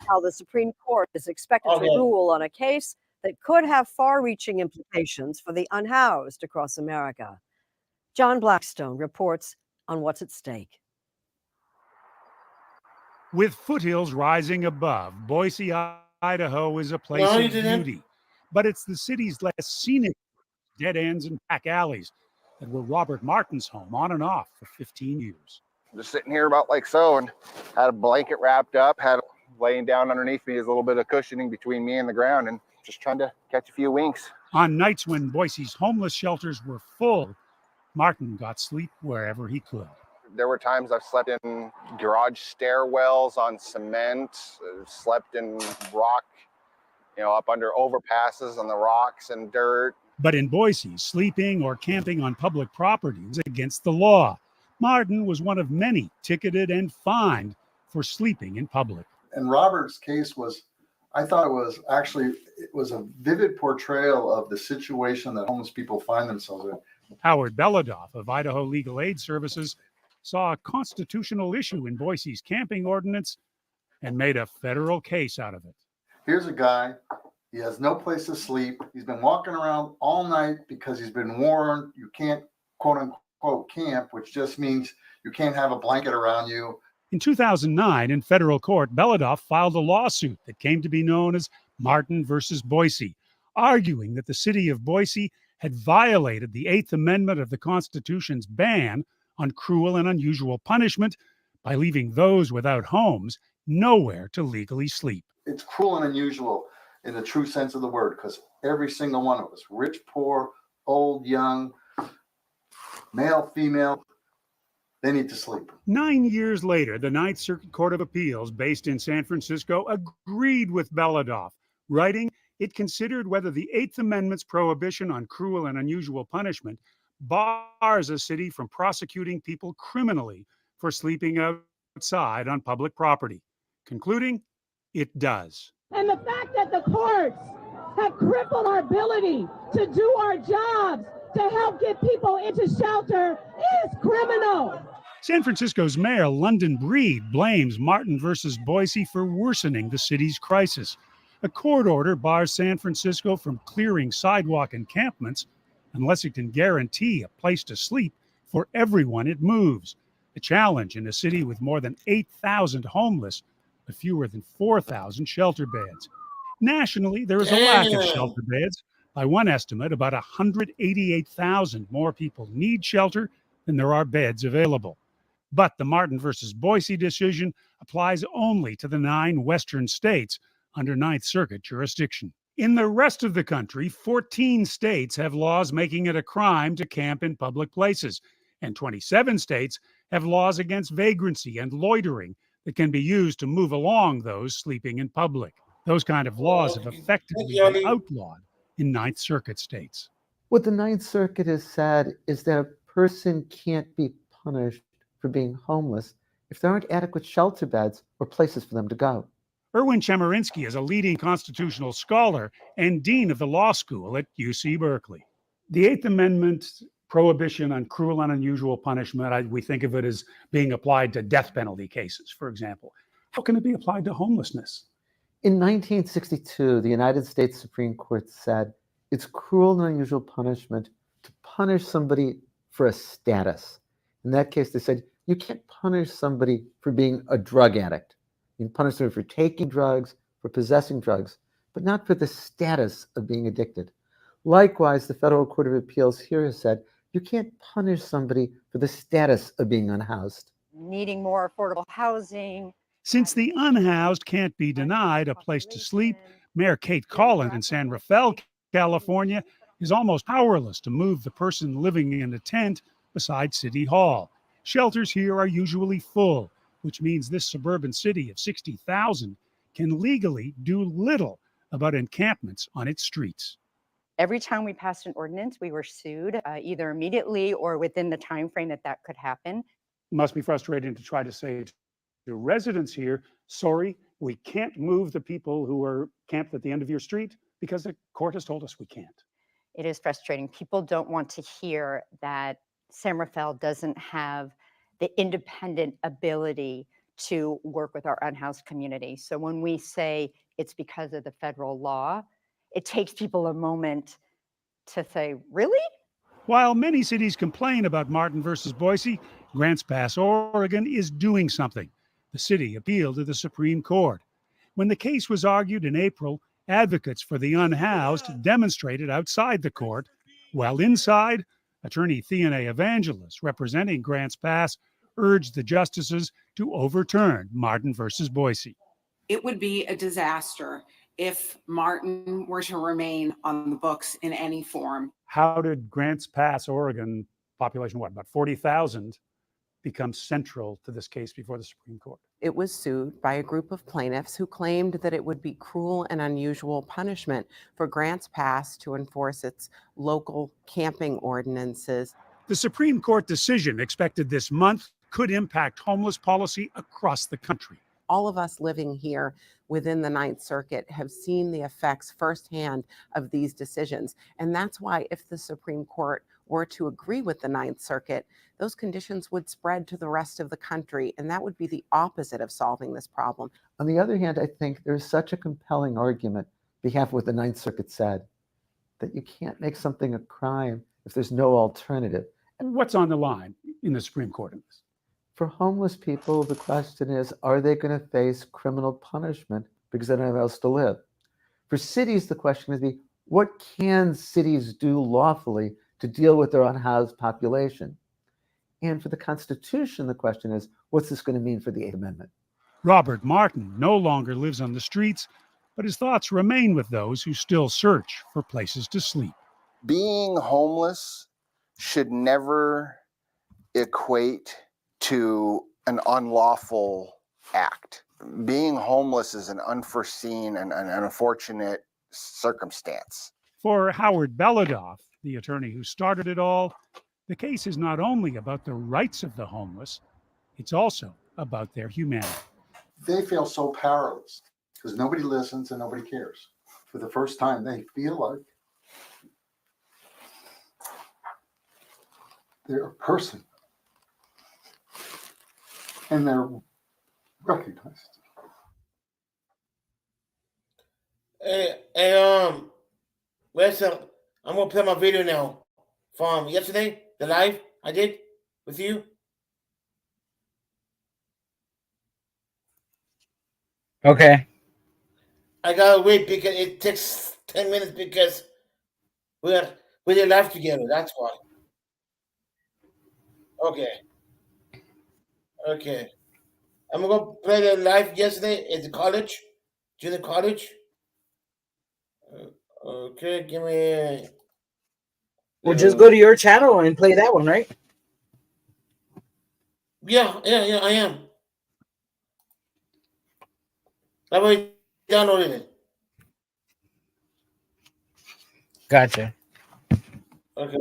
Speaker 14: How the Supreme Court is expected to
Speaker 1: Okay.
Speaker 14: rule on a case that could have far-reaching implications for the unhoused across America. John Blackstone reports on what's at stake.
Speaker 15: With foothills rising above, Boise, Idaho is a place
Speaker 1: No, you
Speaker 15: of
Speaker 1: didn't.
Speaker 15: beauty, but it's the city's less scenic dead ends and back alleys that were Robert Martin's home on and off for 15 years.
Speaker 16: Just sitting here about like so, and had a blanket wrapped up, had laying down underneath me is a little bit of cushioning between me and the ground, and just trying to catch a few winks.
Speaker 15: On nights when Boise's homeless shelters were full, Martin got sleep wherever he could.
Speaker 16: There were times I've slept in garage stairwells on cement, slept in rock, up under overpasses on the rocks and dirt.
Speaker 15: But in Boise, sleeping or camping on public property is against the law. Martin was one of many ticketed and fined for sleeping in public.
Speaker 17: And Robert's case was, I thought it was a vivid portrayal of the situation that homeless people find themselves in.
Speaker 15: Howard Beladoff of Idaho Legal Aid Services saw a constitutional issue in Boise's camping ordinance and made a federal case out of it.
Speaker 17: Here's a guy, he has no place to sleep. He's been walking around all night because he's been warned you can't, quote unquote, camp, which just means you can't have a blanket around you.
Speaker 15: In 2009, in federal court, Beladoff filed a lawsuit that came to be known as Martin versus Boise, arguing that the city of Boise had violated the Eighth Amendment of the Constitution's ban on cruel and unusual punishment by leaving those without homes nowhere to legally sleep.
Speaker 17: It's cruel and unusual in the true sense of the word, because every single one of us, rich, poor, old, young, male, female, they need to sleep.
Speaker 15: 9 years later, the Ninth Circuit Court of Appeals, based in San Francisco, agreed with Beladoff, writing it considered whether the Eighth Amendment's prohibition on cruel and unusual punishment bars a city from prosecuting people criminally for sleeping outside on public property, concluding it does.
Speaker 18: And the fact that the courts have crippled our ability to do our jobs to help get people into shelter is criminal.
Speaker 15: San Francisco's Mayor London Breed blames Martin versus Boise for worsening the city's crisis. A court order bars San Francisco from clearing sidewalk encampments unless it can guarantee a place to sleep for everyone it moves. A challenge in a city with more than 8,000 homeless, but fewer than 4,000 shelter beds. Nationally, there is a lack of shelter beds. By one estimate, about 188,000 more people need shelter than there are beds available. But the Martin versus Boise decision applies only to the 9 western states under Ninth Circuit jurisdiction. In the rest of the country, 14 states have laws making it a crime to camp in public places, and 27 states have laws against vagrancy and loitering that can be used to move along those sleeping in public. Those kind of laws have effectively been outlawed in Ninth Circuit states.
Speaker 19: What the Ninth Circuit has said is that a person can't be punished for being homeless if there aren't adequate shelter beds or places for them to go.
Speaker 15: Erwin Chemerinsky is a leading constitutional scholar and dean of the law school at UC Berkeley. The Eighth Amendment prohibition on cruel and unusual punishment, we think of it as being applied to death penalty cases, for example. How can it be applied to homelessness?
Speaker 19: In 1962, the United States Supreme Court said it's cruel and unusual punishment to punish somebody for a status. In that case, they said you can't punish somebody for being a drug addict. You can punish them for taking drugs, for possessing drugs, but not for the status of being addicted. Likewise, the Federal Court of Appeals here has said you can't punish somebody for the status of being unhoused.
Speaker 14: Needing more affordable housing.
Speaker 15: Since the unhoused can't be denied a place to sleep, Mayor Kate Collin in San Rafael, California, is almost powerless to move the person living in a tent beside City Hall. Shelters here are usually full, which means this suburban city of 60,000 can legally do little about encampments on its streets.
Speaker 20: Every time we passed an ordinance, we were sued, either immediately or within the time frame that could happen.
Speaker 15: It must be frustrating to try to say to residents here, sorry, we can't move the people who are camped at the end of your street because the court has told us we can't.
Speaker 20: It is frustrating. People don't want to hear that San Rafael doesn't have the independent ability to work with our unhoused community. So when we say it's because of the federal law, it takes people a moment to say, really?
Speaker 15: While many cities complain about Martin versus Boise, Grants Pass, Oregon is doing something. The city appealed to the Supreme Court. When the case was argued in April, advocates for the unhoused demonstrated outside the court, while inside, attorney Theane Evangelos, representing Grants Pass, urged the justices to overturn Martin versus Boise.
Speaker 21: It would be a disaster if Martin were to remain on the books in any form.
Speaker 15: How did Grants Pass, Oregon, population, what, about 40,000, become central to this case before the Supreme Court?
Speaker 22: It was sued by a group of plaintiffs who claimed that it would be cruel and unusual punishment for Grants Pass to enforce its local camping ordinances.
Speaker 15: The Supreme Court decision expected this month could impact homeless policy across the country.
Speaker 22: All of us living here within the Ninth Circuit have seen the effects firsthand of these decisions. And that's why if the Supreme Court were to agree with the Ninth Circuit, those conditions would spread to the rest of the country. And that would be the opposite of solving this problem.
Speaker 19: On the other hand, I think there's such a compelling argument on behalf of what the Ninth Circuit said, that you can't make something a crime if there's no alternative.
Speaker 15: And what's on the line in the Supreme Court in this?
Speaker 19: For homeless people, the question is, are they going to face criminal punishment because they don't have else to live? For cities, the question is, what can cities do lawfully to deal with their unhoused population? And for the Constitution, the question is, what's this going to mean for the Eighth Amendment?
Speaker 15: Robert Martin no longer lives on the streets, but his thoughts remain with those who still search for places to sleep.
Speaker 23: Being homeless should never equate to an unlawful act. Being homeless is an unforeseen and an unfortunate circumstance.
Speaker 15: For Howard Beladoff, the attorney who started it all, the case is not only about the rights of the homeless, it's also about their humanity.
Speaker 17: They feel so powerless because nobody listens and nobody cares. For the first time, they feel like they're a person. And they're recognized.
Speaker 1: Listen, I'm gonna play my video now from yesterday, the live I did with you.
Speaker 2: Okay.
Speaker 1: I gotta wait because it takes 10 minutes because we're live together. That's why. Okay. I'm gonna go play the live yesterday at the college, junior college. Okay, give me.
Speaker 2: Well, just go to your channel and play that one, right?
Speaker 1: Yeah, I am. I've already downloaded it.
Speaker 2: Gotcha.
Speaker 1: Okay.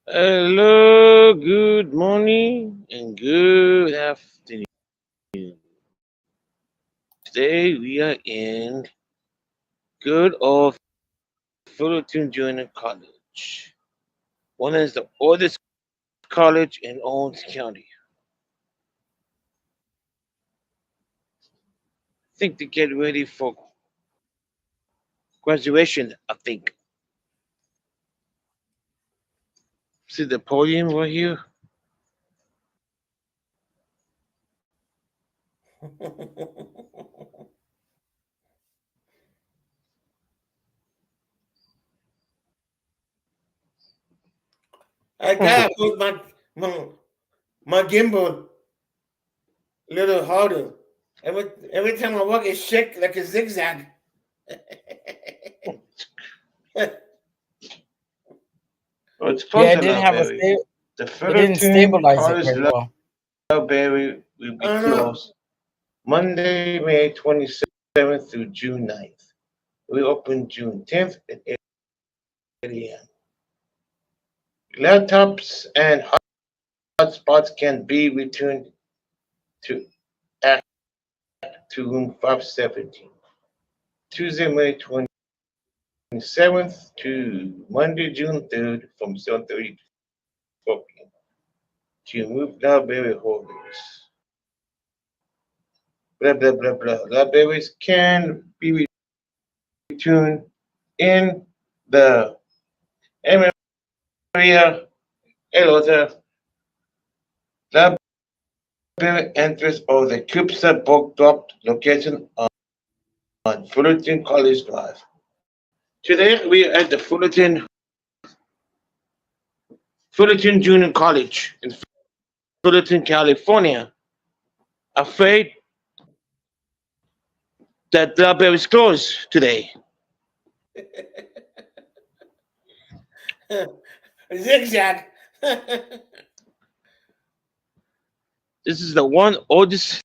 Speaker 1: Hello, good morning and good afternoon. Today we are in good old Fullerton Junior College. One is the oldest college in Owens County. I think to get ready for graduation, I think. See the podium right here? I gotta put my gimbal a little harder. Every time I walk, it shake like a zigzag. Oh, it's
Speaker 2: Yeah,
Speaker 1: close
Speaker 2: it
Speaker 1: to
Speaker 2: didn't have a
Speaker 1: Loveberry. The
Speaker 2: it didn't
Speaker 1: Fullerton
Speaker 2: stabilize it
Speaker 1: College
Speaker 2: very well.
Speaker 1: Loveberry will be closed Monday, May 27th through June 9th. We open June 10th at 8 a.m. Laptops and hotspots can be returned to room 517. Tuesday, May 27th to Monday, June 3rd from 7:30 to 4 p.m. to move library holders. Blah, blah, blah, blah. Libraries can be returned in the area library entrance or the CUPSA book drop location on Fullerton College Drive. Today we are at the Fullerton Junior College in Fullerton, California. Afraid that the library is closed today. Zigzag. This is the one oldest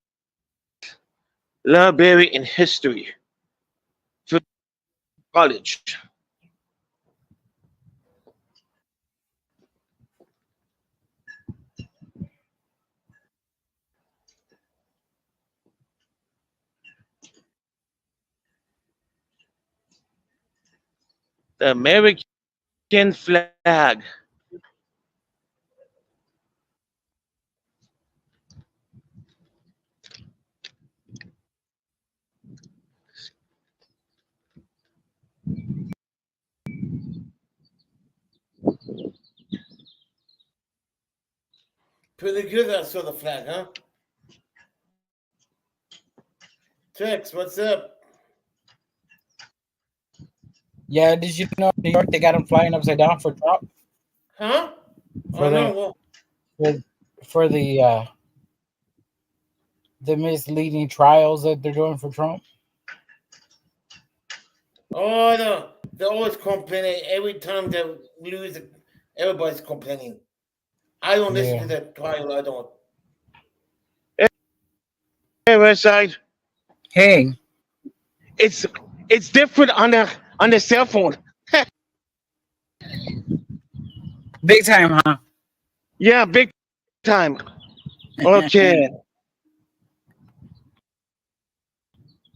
Speaker 1: library in history. College. The American flag. Pretty good, I saw the flag, huh? Tex, what's up?
Speaker 2: Yeah, did you know New York they got him flying upside down for Trump?
Speaker 1: Huh?
Speaker 2: For
Speaker 1: Oh,
Speaker 2: the
Speaker 1: no. Well,
Speaker 2: for the misleading trials that they're doing for Trump.
Speaker 1: oh, no. They're always complaining. Every time they lose, everybody's complaining. I don't listen to that trial. I don't. Hey, Westside.
Speaker 2: Hey.
Speaker 1: It's different on the cell phone.
Speaker 2: Big time, huh?
Speaker 1: Yeah, big time. Okay.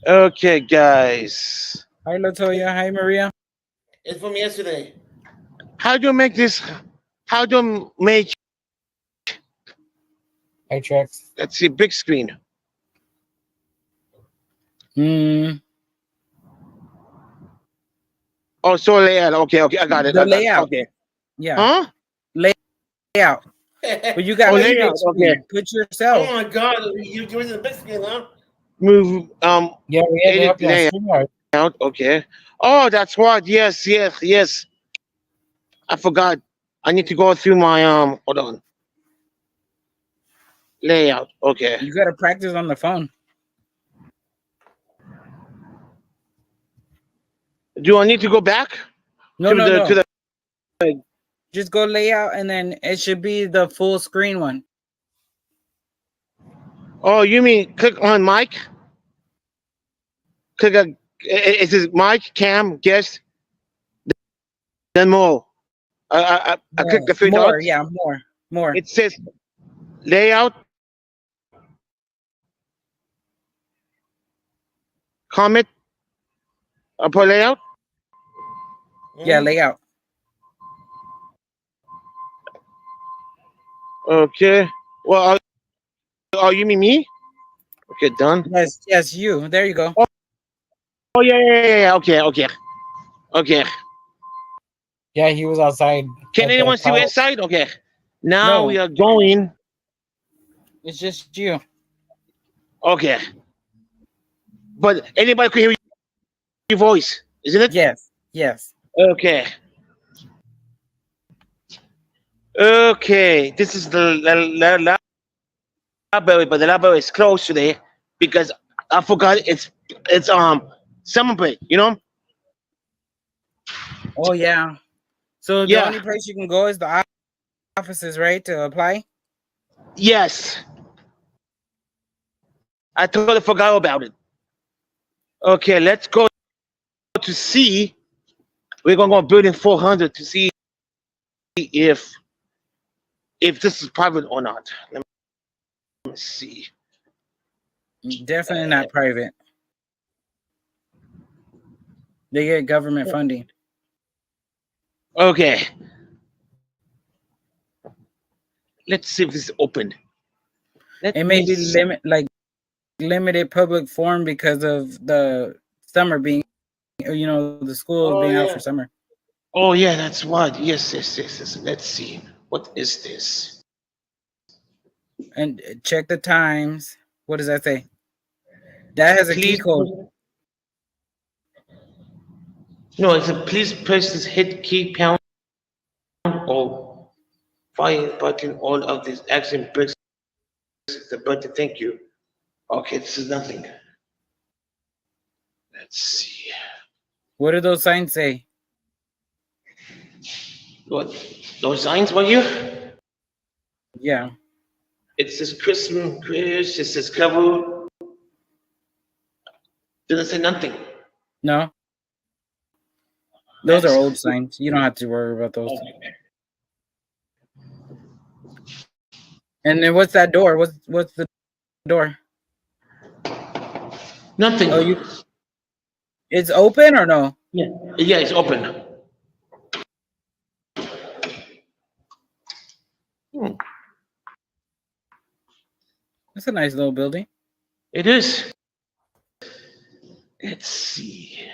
Speaker 1: Okay, guys.
Speaker 2: Hi, Latoya. Hi, Maria.
Speaker 1: It's from yesterday. How do you make this? How do you make?
Speaker 2: I checked.
Speaker 1: Let's see, big screen. Oh, so layout. Okay, I got it.
Speaker 2: The
Speaker 1: I got it.
Speaker 2: layout.
Speaker 1: Okay.
Speaker 2: Yeah.
Speaker 1: Huh?
Speaker 2: Layout. But you got
Speaker 1: Oh,
Speaker 2: a
Speaker 1: layout.
Speaker 2: big screen.
Speaker 1: Okay.
Speaker 2: Put yourself.
Speaker 1: Oh my God! You're doing the big screen, huh? Move.
Speaker 2: Yeah, we had to
Speaker 1: Edit
Speaker 2: help you on
Speaker 1: layout.
Speaker 2: StreamYard.
Speaker 1: Okay. Oh, that's what. Yes. I forgot. I need to go through my Hold on. Layout. Okay.
Speaker 2: You got to practice on the phone.
Speaker 1: Do I need to go back?
Speaker 2: No.
Speaker 1: To the.
Speaker 2: Just go layout, and then it should be the full screen one.
Speaker 1: Oh, you mean click on mic? Click on. It says mic, cam, guest. Then more. I click the three
Speaker 2: More,
Speaker 1: dots.
Speaker 2: yeah, more.
Speaker 1: It says layout, comment, upper layout.
Speaker 2: Yeah, layout.
Speaker 1: Okay. Well, you mean me? Okay, done.
Speaker 2: Yes, you. There you go.
Speaker 1: Oh yeah. Okay.
Speaker 2: Yeah, he was outside.
Speaker 1: Can anyone see West Side? Okay. Now
Speaker 2: No.
Speaker 1: we are going.
Speaker 2: It's just you.
Speaker 1: Okay. But anybody can hear your voice, isn't it?
Speaker 2: Yes.
Speaker 1: Okay. Okay. This is the library, but the library is closed today because I forgot it's summer break, you know?
Speaker 2: Oh yeah.
Speaker 4: So the
Speaker 5: Yeah.
Speaker 4: only place you can go is the offices, right, to apply?
Speaker 5: Yes. I totally forgot about it. Okay, let's go to C. We're gonna go building 400 to see if this is private or not. Let me see.
Speaker 4: Definitely not private. They get government funding.
Speaker 5: Okay. Let's see if this is open. Let
Speaker 4: It may
Speaker 5: me
Speaker 4: be
Speaker 5: see.
Speaker 4: limited public forum because of the summer being, the schools being out for summer.
Speaker 5: Oh yeah, that's what. Yes. Let's see. What is this?
Speaker 4: And check the times. What does that say? That has a key
Speaker 5: Please.
Speaker 4: code.
Speaker 5: No, it's a please press this hit key pound or fire button. All of this action breaks the button. Thank you. Okay, this is nothing. Let's see.
Speaker 4: What do those signs say?
Speaker 5: What? Those signs were here?
Speaker 4: Yeah.
Speaker 5: It says Christmas, Chris. It says cover. Doesn't say nothing.
Speaker 4: No. Those are old signs. You don't have to worry about those. And then what's that door? What's the door?
Speaker 5: Nothing.
Speaker 4: Oh, it's open or no?
Speaker 5: Yeah, it's open.
Speaker 4: That's a nice little building.
Speaker 5: It is. Let's see.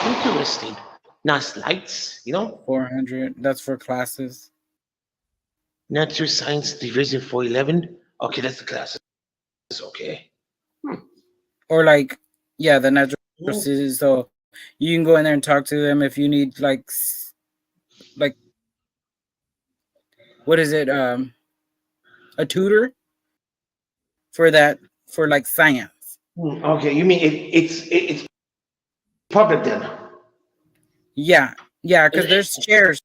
Speaker 5: Interesting. Nice lights,
Speaker 4: 400. That's for classes.
Speaker 5: Natural Science Division 411. Okay, that's the classes. Okay.
Speaker 4: Or the natural resources. So you can go in there and talk to them if you need like what is it? A tutor for science.
Speaker 5: Okay, you mean it's public then?
Speaker 4: Yeah, because there's chairs.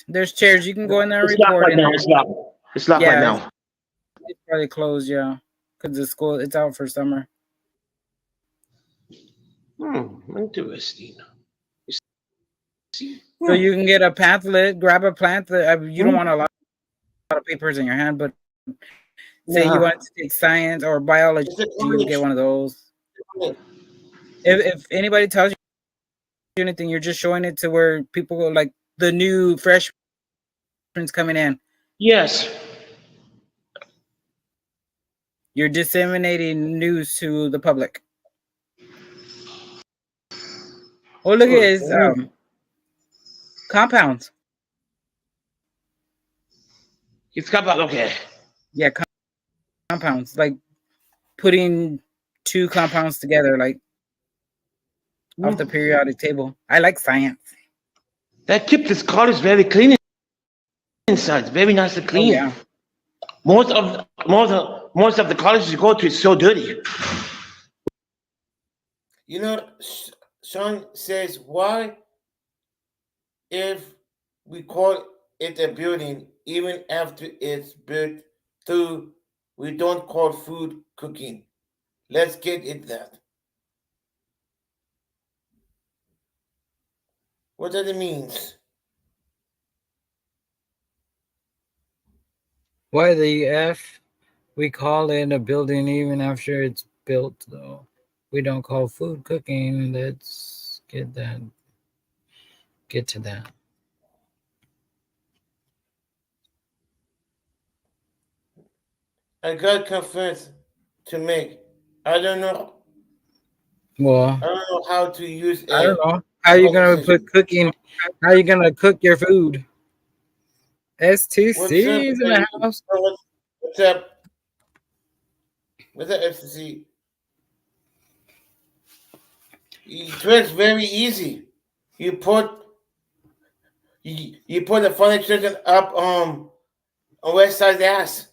Speaker 4: There's chairs. You can go in there and
Speaker 5: It's locked
Speaker 4: report.
Speaker 5: right now. It's locked. It's locked right now.
Speaker 4: It's probably closed, because the school it's out for summer.
Speaker 5: Interesting.
Speaker 4: So you can get a pamphlet, grab a pamphlet. You don't want a lot of papers in your hand, but say you want to take science or biology, you get one of those. If anybody tells you anything, you're just showing it to where people go, like the new freshmen coming in.
Speaker 5: Yes.
Speaker 4: You're disseminating news to the public. Oh, look at his compounds.
Speaker 5: It's compound, okay.
Speaker 4: Yeah, compounds. Like putting two compounds together, off the periodic table. I like science.
Speaker 5: That keeps this college very clean inside. Very nice and clean.
Speaker 4: Oh, yeah.
Speaker 5: Most of the colleges you go to is so dirty.
Speaker 1: Sean says, why, if we call it a building, even after it's built through, we don't call food cooking? Let's get it that. What does it mean?
Speaker 4: Why the F? We call it a building even after it's built, though. We don't call food cooking. Let's get to that.
Speaker 1: I got confess to make. I don't know.
Speaker 4: Well,
Speaker 1: I don't know how to use.
Speaker 4: I don't know. How are you gonna put cooking? How are you gonna cook your food? STC is in the house.
Speaker 1: What's up? What's up, FCC? It's very easy. You put the funny chicken up on West Side's ass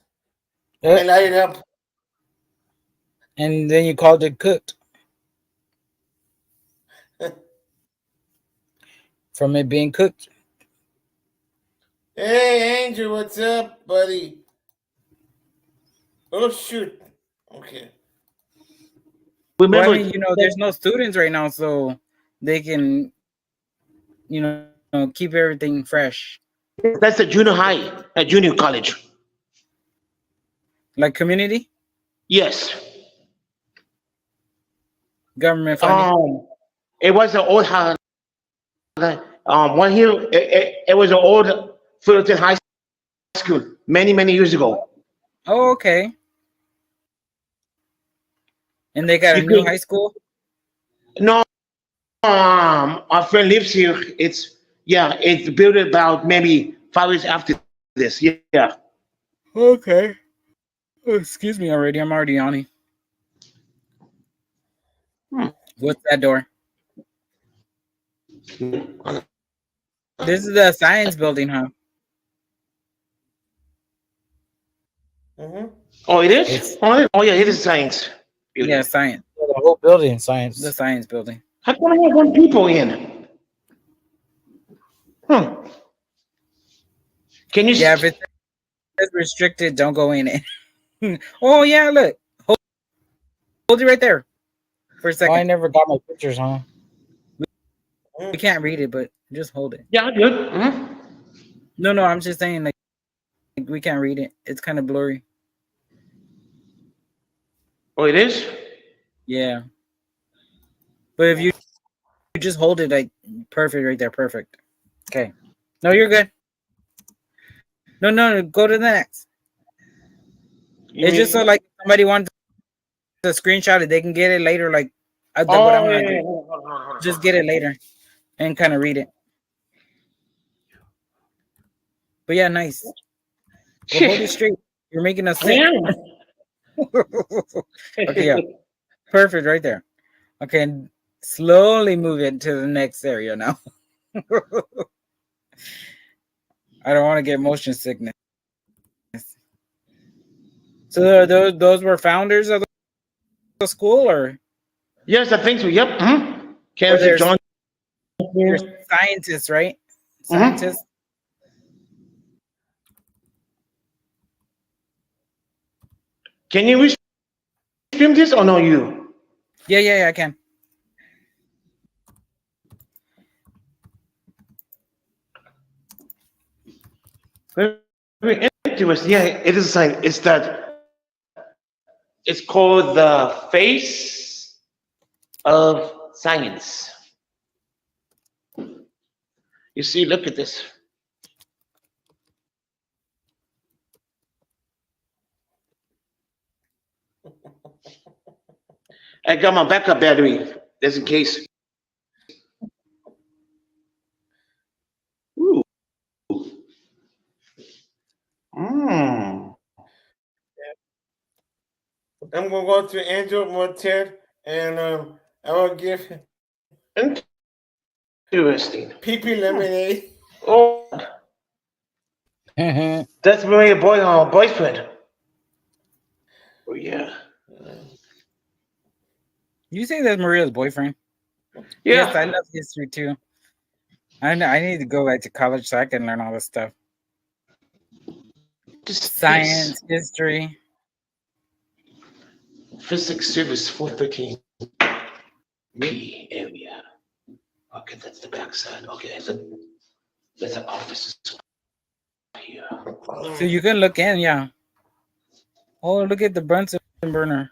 Speaker 1: and light it up.
Speaker 4: And then you called it cooked. from it being cooked.
Speaker 1: Hey, Angel, what's up, buddy? Oh, shoot. Okay.
Speaker 4: Well, I mean, there's no students right now, so they can, keep everything fresh.
Speaker 5: That's a junior high, a junior college.
Speaker 4: Like community?
Speaker 5: Yes.
Speaker 4: Government funding?
Speaker 5: It was an old high. One here, it was an old Fullerton High School many years ago.
Speaker 4: Oh, okay. And they got a new high school?
Speaker 5: No, our friend lives here. It's built about maybe 5 years after this. Yeah.
Speaker 4: Okay. Oh, excuse me already. I'm already yawning. What's that door? This is the science building, huh?
Speaker 1: Mm-hmm.
Speaker 5: Oh, it is? Oh, yeah, it is science.
Speaker 4: Yeah, science.
Speaker 2: The whole building, science.
Speaker 4: The science building.
Speaker 5: How come I have 1 people in? Can you?
Speaker 4: Yeah, if it's restricted, don't go in it. Oh yeah, look. Hold it right there for a second.
Speaker 2: I never got my pictures, huh?
Speaker 4: We can't read it, but just hold it.
Speaker 5: Yeah, good. Mm-hmm.
Speaker 4: No, I'm just saying like we can't read it. It's kind of blurry.
Speaker 5: Oh, it is?
Speaker 4: Yeah. But if you just hold it like perfect right there, perfect. Okay. No, you're good. No, go to the next. It's just so like somebody wants to screenshot it, they can get it later. Like what I'm gonna do. Just get it later and kind of read it. But yeah, nice. Well, hold it straight. You're making us sick. Okay, yeah. Perfect right there. Okay, and slowly move it to the next area now. I don't want to get motion sickness. So those were founders of the school, or?
Speaker 5: Yes, I think so. Yep. Mm-hmm. Cancer John.
Speaker 4: There's scientists, right? Scientists.
Speaker 5: Can you stream this or no? You?
Speaker 4: Yeah, I can.
Speaker 5: Very interesting. Yeah, it is a sign. It's called the face of science. You see, look at this. I got my backup battery, just in case. Ooh.
Speaker 1: I'm gonna go to Angel Motet and I will give
Speaker 5: Interesting.
Speaker 1: PP lemonade.
Speaker 5: Oh, that's my boyfriend. Oh yeah.
Speaker 4: You say that's Maria's boyfriend?
Speaker 5: Yeah.
Speaker 4: Yes, I love history too. I need to go back to college so I can learn all this stuff. Science, history.
Speaker 5: Physics service 413 P area. Okay, that's the backside. Okay, so there's an office here.
Speaker 4: So you can look in, yeah. Oh, look at the Bunsen burner.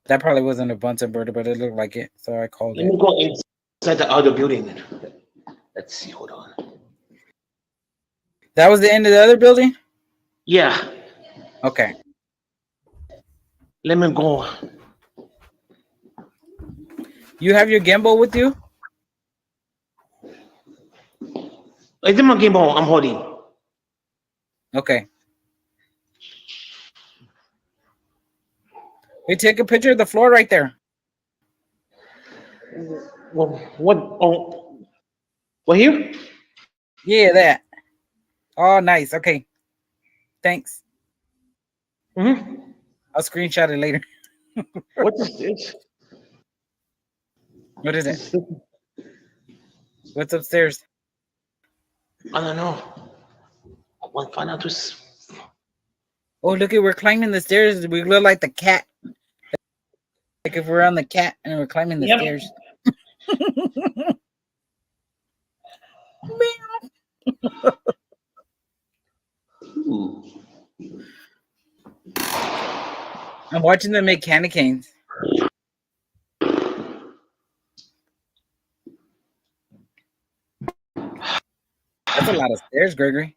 Speaker 4: That probably wasn't a Bunsen burner, but it looked like it, so I called it.
Speaker 5: Let me go inside the other building. Let's see. Hold on.
Speaker 4: That was the end of the other building?
Speaker 5: Yeah.
Speaker 4: Okay.
Speaker 5: Let me go.
Speaker 4: You have your gimbal with you?
Speaker 5: It's in my gimbal. I'm holding.
Speaker 4: Okay. Hey, take a picture of the floor right there.
Speaker 5: What here?
Speaker 4: Yeah, that. Oh, nice. Okay. Thanks.
Speaker 5: Mm-hmm.
Speaker 4: I'll screenshot it later.
Speaker 5: What is this?
Speaker 4: What is it? What's upstairs?
Speaker 5: I don't know. I want to find out who's.
Speaker 4: Oh, look at we're climbing the stairs. We look like the cat. Like if we're on the cat and we're climbing the stairs. I'm watching them make candy canes. That's a lot of stairs, Gregory.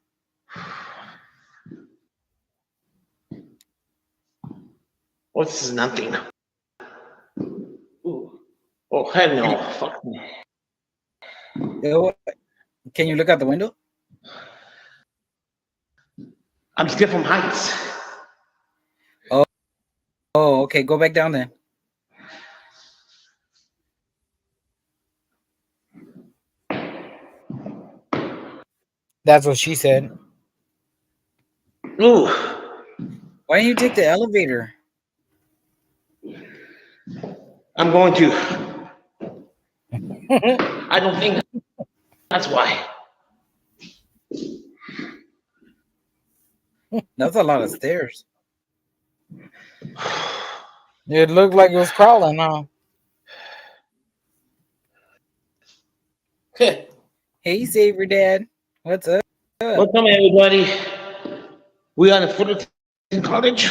Speaker 5: Oh, this is nothing. Ooh. Oh, hell no. Fuck me.
Speaker 4: Can you look out the window?
Speaker 5: I'm scared from heights.
Speaker 4: Oh, okay. Go back down then. That's what she said.
Speaker 5: Ooh.
Speaker 4: Why don't you take the elevator?
Speaker 5: I'm going to. I don't think that's why.
Speaker 4: That's a lot of stairs. It looked like it was crawling, huh? Hey, Saver Dad. What's up?
Speaker 5: What's up, everybody? We are in Fullerton College.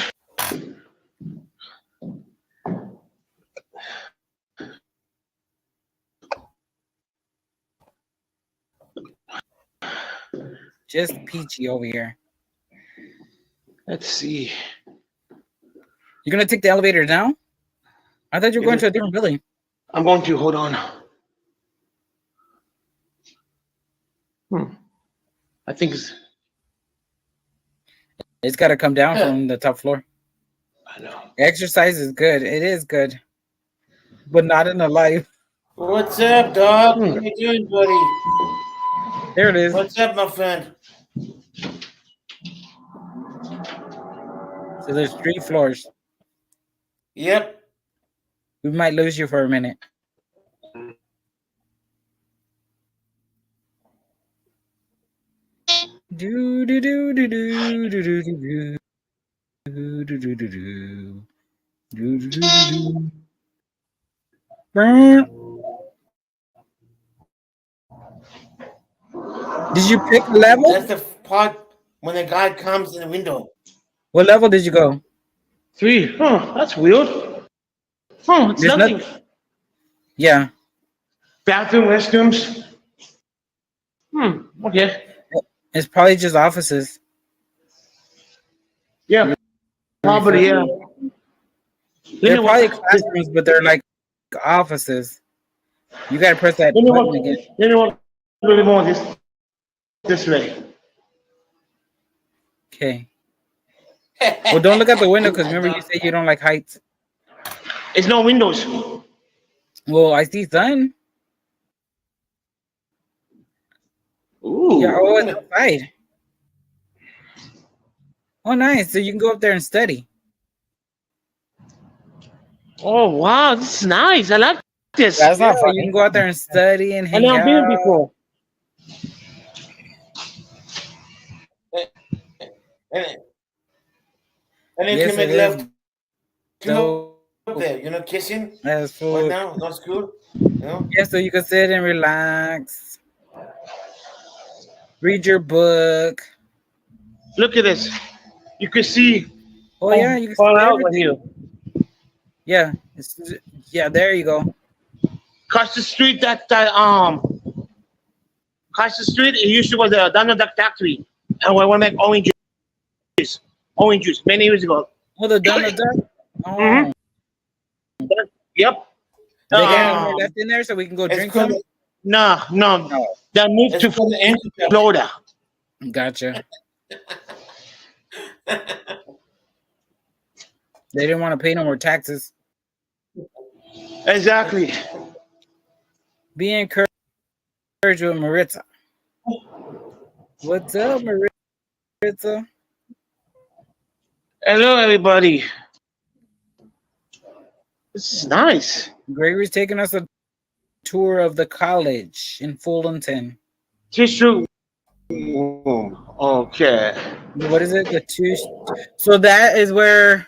Speaker 4: Just peachy over here.
Speaker 5: Let's see.
Speaker 4: You're gonna take the elevator down? I thought you were going to a different building.
Speaker 5: I'm going to. Hold on. I think
Speaker 4: it's got to come down from the top floor.
Speaker 5: I know.
Speaker 4: Exercise is good. It is good, but not in the life.
Speaker 1: What's up, dog? What you doing, buddy?
Speaker 4: There it is.
Speaker 1: What's up, my friend?
Speaker 4: So there's 3 floors.
Speaker 1: Yep.
Speaker 4: We might lose you for a minute. Do do do do do do do do do do do do do do do. Did you pick a level?
Speaker 1: That's the part when the guy comes in the window.
Speaker 4: What level did you go?
Speaker 5: 3. Oh, that's weird. Oh, it's
Speaker 4: There's
Speaker 5: nothing.
Speaker 4: Yeah.
Speaker 5: Bathroom, restrooms. Okay.
Speaker 4: It's probably just offices.
Speaker 5: Yeah. Probably, yeah.
Speaker 4: They're probably classrooms, but they're like offices. You gotta press that button again.
Speaker 5: Let me walk a little more this way.
Speaker 4: Okay. Well, don't look out the window because remember you said you don't like heights.
Speaker 5: It's no windows.
Speaker 4: Well, I see sun.
Speaker 5: Ooh.
Speaker 4: Yeah, oh, it's outside. Oh, nice. So you can go up there and study.
Speaker 5: Oh, wow. This is nice. I like this.
Speaker 4: That's not fun. You can go out there and study and hang
Speaker 5: I never been
Speaker 4: out.
Speaker 5: before.
Speaker 1: And then
Speaker 4: Yes,
Speaker 1: can make
Speaker 4: it
Speaker 1: love
Speaker 4: is.
Speaker 1: to up there, kissing.
Speaker 4: That's
Speaker 1: Right
Speaker 4: food.
Speaker 1: now, not school. No.
Speaker 4: Yeah, so you can sit and relax. Read your book.
Speaker 5: Look at this. You can see.
Speaker 4: Oh, yeah, you can
Speaker 5: far
Speaker 4: see
Speaker 5: out
Speaker 4: everything.
Speaker 5: here.
Speaker 4: Yeah. Yeah, there you go.
Speaker 5: Across the street, across the street, it used to was a Donald Duck factory, and we want to make orange juice many years ago.
Speaker 4: Oh, the Donald Duck. Oh.
Speaker 5: Mhm. Yep.
Speaker 4: They got more left in there so we can go drink some.
Speaker 5: No. That moved to Florida.
Speaker 4: Gotcha. They didn't want to pay no more taxes.
Speaker 5: Exactly.
Speaker 4: Be encouraged with Maritza. What's up, Maritza?
Speaker 5: Hello, everybody. This is nice.
Speaker 4: Gregory's taking us tour of the college in Fullerton.
Speaker 5: Tissue. Okay.
Speaker 4: What is it? The two. So that is where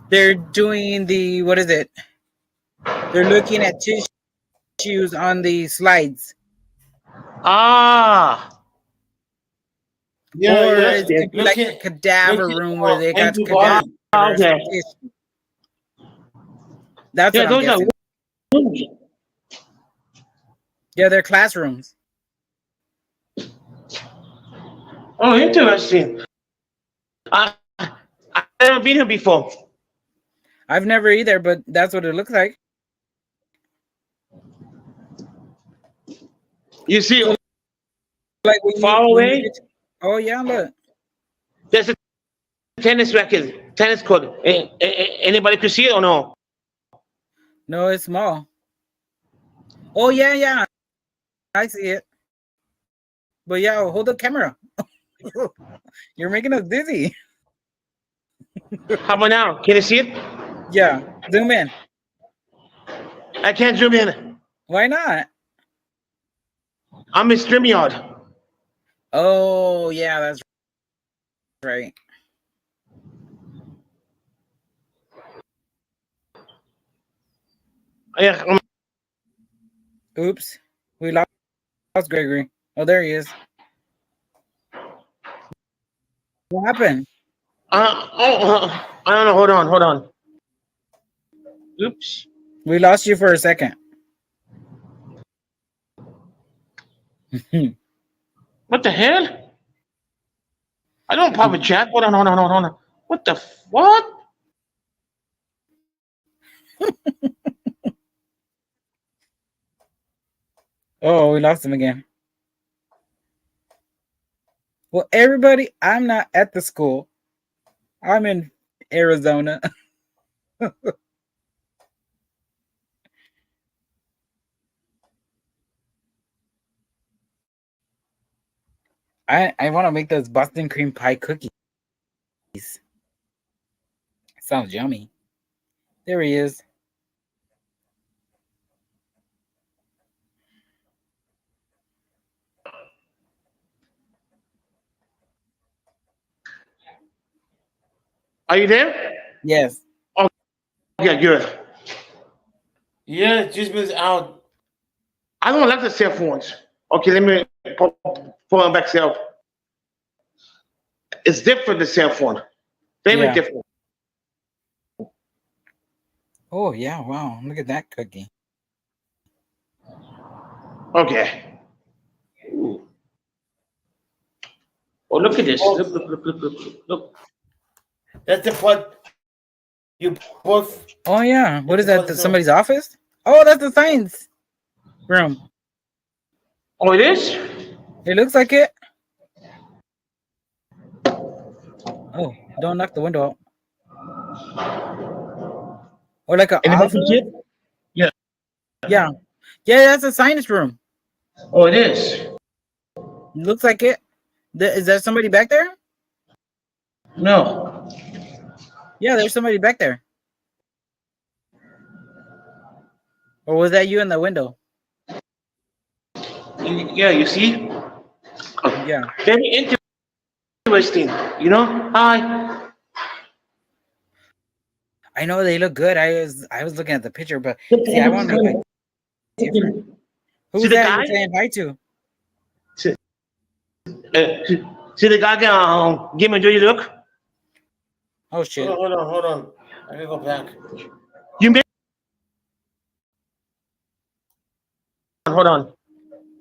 Speaker 4: they're doing the, what is it? They're looking at tissues on the slides.
Speaker 5: Ah.
Speaker 1: Yeah,
Speaker 4: or
Speaker 1: yes,
Speaker 4: it
Speaker 1: yes.
Speaker 4: could be like a cadaver room where they got
Speaker 1: antibodies.
Speaker 4: cadavers.
Speaker 5: Okay.
Speaker 4: That's
Speaker 5: Yeah,
Speaker 4: what I'm
Speaker 5: those are
Speaker 4: guessing.
Speaker 5: rooms.
Speaker 4: Yeah, they're classrooms.
Speaker 5: Oh, interesting. I've never been here before.
Speaker 4: I've never either, but that's what it looks like.
Speaker 5: You see,
Speaker 4: So, like when
Speaker 5: far
Speaker 4: when
Speaker 5: away,
Speaker 4: oh yeah, look.
Speaker 5: there's a tennis racket, tennis court. Anybody could see it or no?
Speaker 4: No, it's small. Oh yeah, yeah. I see it. But yeah, hold the camera. You're making us dizzy.
Speaker 5: How about now? Can you see it?
Speaker 4: Yeah, zoom in.
Speaker 5: I can't zoom in.
Speaker 4: Why not?
Speaker 5: I'm in StreamYard.
Speaker 4: Oh yeah, that's right.
Speaker 5: Yeah,
Speaker 4: Oops, we lost Gregory. Oh, there he is. What happened?
Speaker 5: I don't know. Hold on. Oops.
Speaker 4: We lost you for a second.
Speaker 5: What the hell? I don't have a chat. Hold on. What the what?
Speaker 4: Oh, we lost him again. Well, everybody, I'm not at the school. I'm in Arizona. I want to make those Boston cream pie cookies. Sounds yummy. There he is.
Speaker 5: Are you there?
Speaker 4: Yes.
Speaker 5: Oh, yeah, good.
Speaker 1: Yeah, it just was out.
Speaker 5: I don't like the cell phones. Okay, let me pull them back cell. It's different, the cell phone. Very
Speaker 4: Yeah.
Speaker 5: different.
Speaker 4: Oh yeah! Wow! Look at that cookie.
Speaker 5: Okay. Ooh. Oh, look at this. Look.
Speaker 1: That's the part you both.
Speaker 4: Oh yeah! What is that? Somebody's office? Oh, that's the science room.
Speaker 5: Oh, it is?
Speaker 4: It looks like it. Oh, don't knock the window out. Or like a office?
Speaker 5: Yeah.
Speaker 4: Yeah. Yeah, that's a science room.
Speaker 5: Oh, it is.
Speaker 4: Looks like it. Is there somebody back there?
Speaker 5: No.
Speaker 4: Yeah, there's somebody back there. Or was that you in the window?
Speaker 5: Yeah, you see?
Speaker 4: Yeah.
Speaker 5: Very interesting. You know? Hi.
Speaker 4: I know they look good. I was looking at the picture, but see, I want to make my different. Who's
Speaker 5: See the
Speaker 4: that
Speaker 5: guy?
Speaker 4: you're saying hi to?
Speaker 5: See the guy can give me a dirty look?
Speaker 4: Oh shit.
Speaker 1: Hold on. I gotta go back.
Speaker 5: You made. Hold on.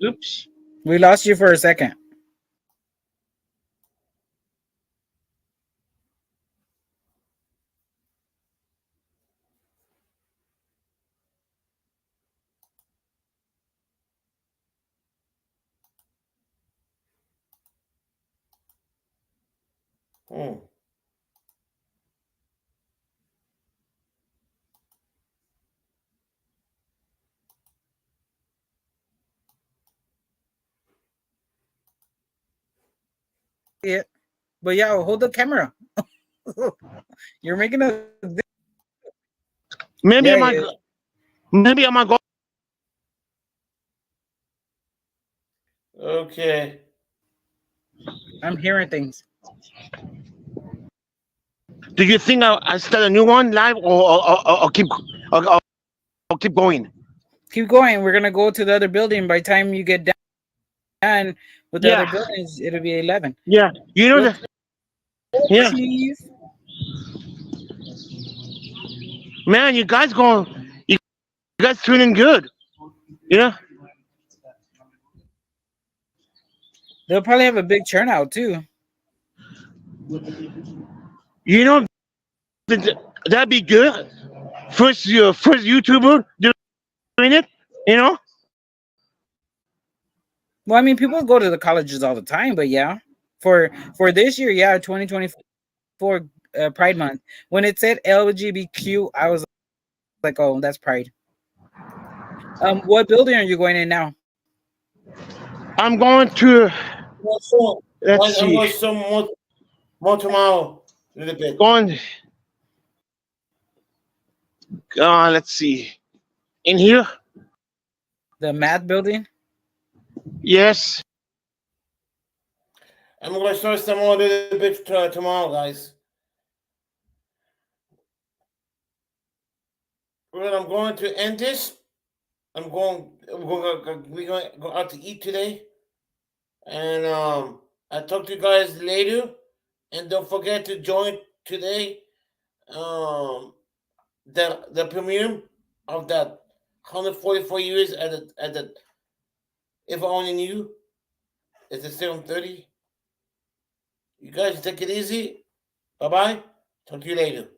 Speaker 5: Oops.
Speaker 4: We lost you for a second. It, but yeah, hold the camera. You're making a.
Speaker 5: Maybe
Speaker 4: Yeah,
Speaker 5: I'm
Speaker 4: he is.
Speaker 5: maybe I'm gonna go
Speaker 1: Okay.
Speaker 4: I'm hearing things.
Speaker 5: Do you think I start a new one live or keep or keep going?
Speaker 4: Keep going. We're gonna go to the other building. By the time you get done with the other buildings, it'll be 11.
Speaker 5: Yeah. You know
Speaker 4: Look,
Speaker 5: yeah.
Speaker 4: cheese.
Speaker 5: Man, you guys tuning good. Yeah.
Speaker 4: They'll probably have a big turnout too.
Speaker 5: You know, that'd be good. First YouTuber doing it. You know.
Speaker 4: Well, I mean, people go to the colleges all the time, but yeah, for this year, yeah, 2024 Pride Month. When it said LGBTQ, I was like, oh, that's Pride. What building are you going in now?
Speaker 5: I'm going to. Let's see.
Speaker 1: I'm going some more tomorrow. A little bit.
Speaker 5: Going. Let's see. In here.
Speaker 4: The math building.
Speaker 5: Yes.
Speaker 1: I'm going to start some more a little bit tomorrow, guys. Well, I'm going to end this. We're going to go out to eat today. And I'll talk to you guys later. And don't forget to join today the premiere of that 144 years at the If I Only Knew. It's at 7:30. You guys take it easy. Bye-bye. Talk to you later.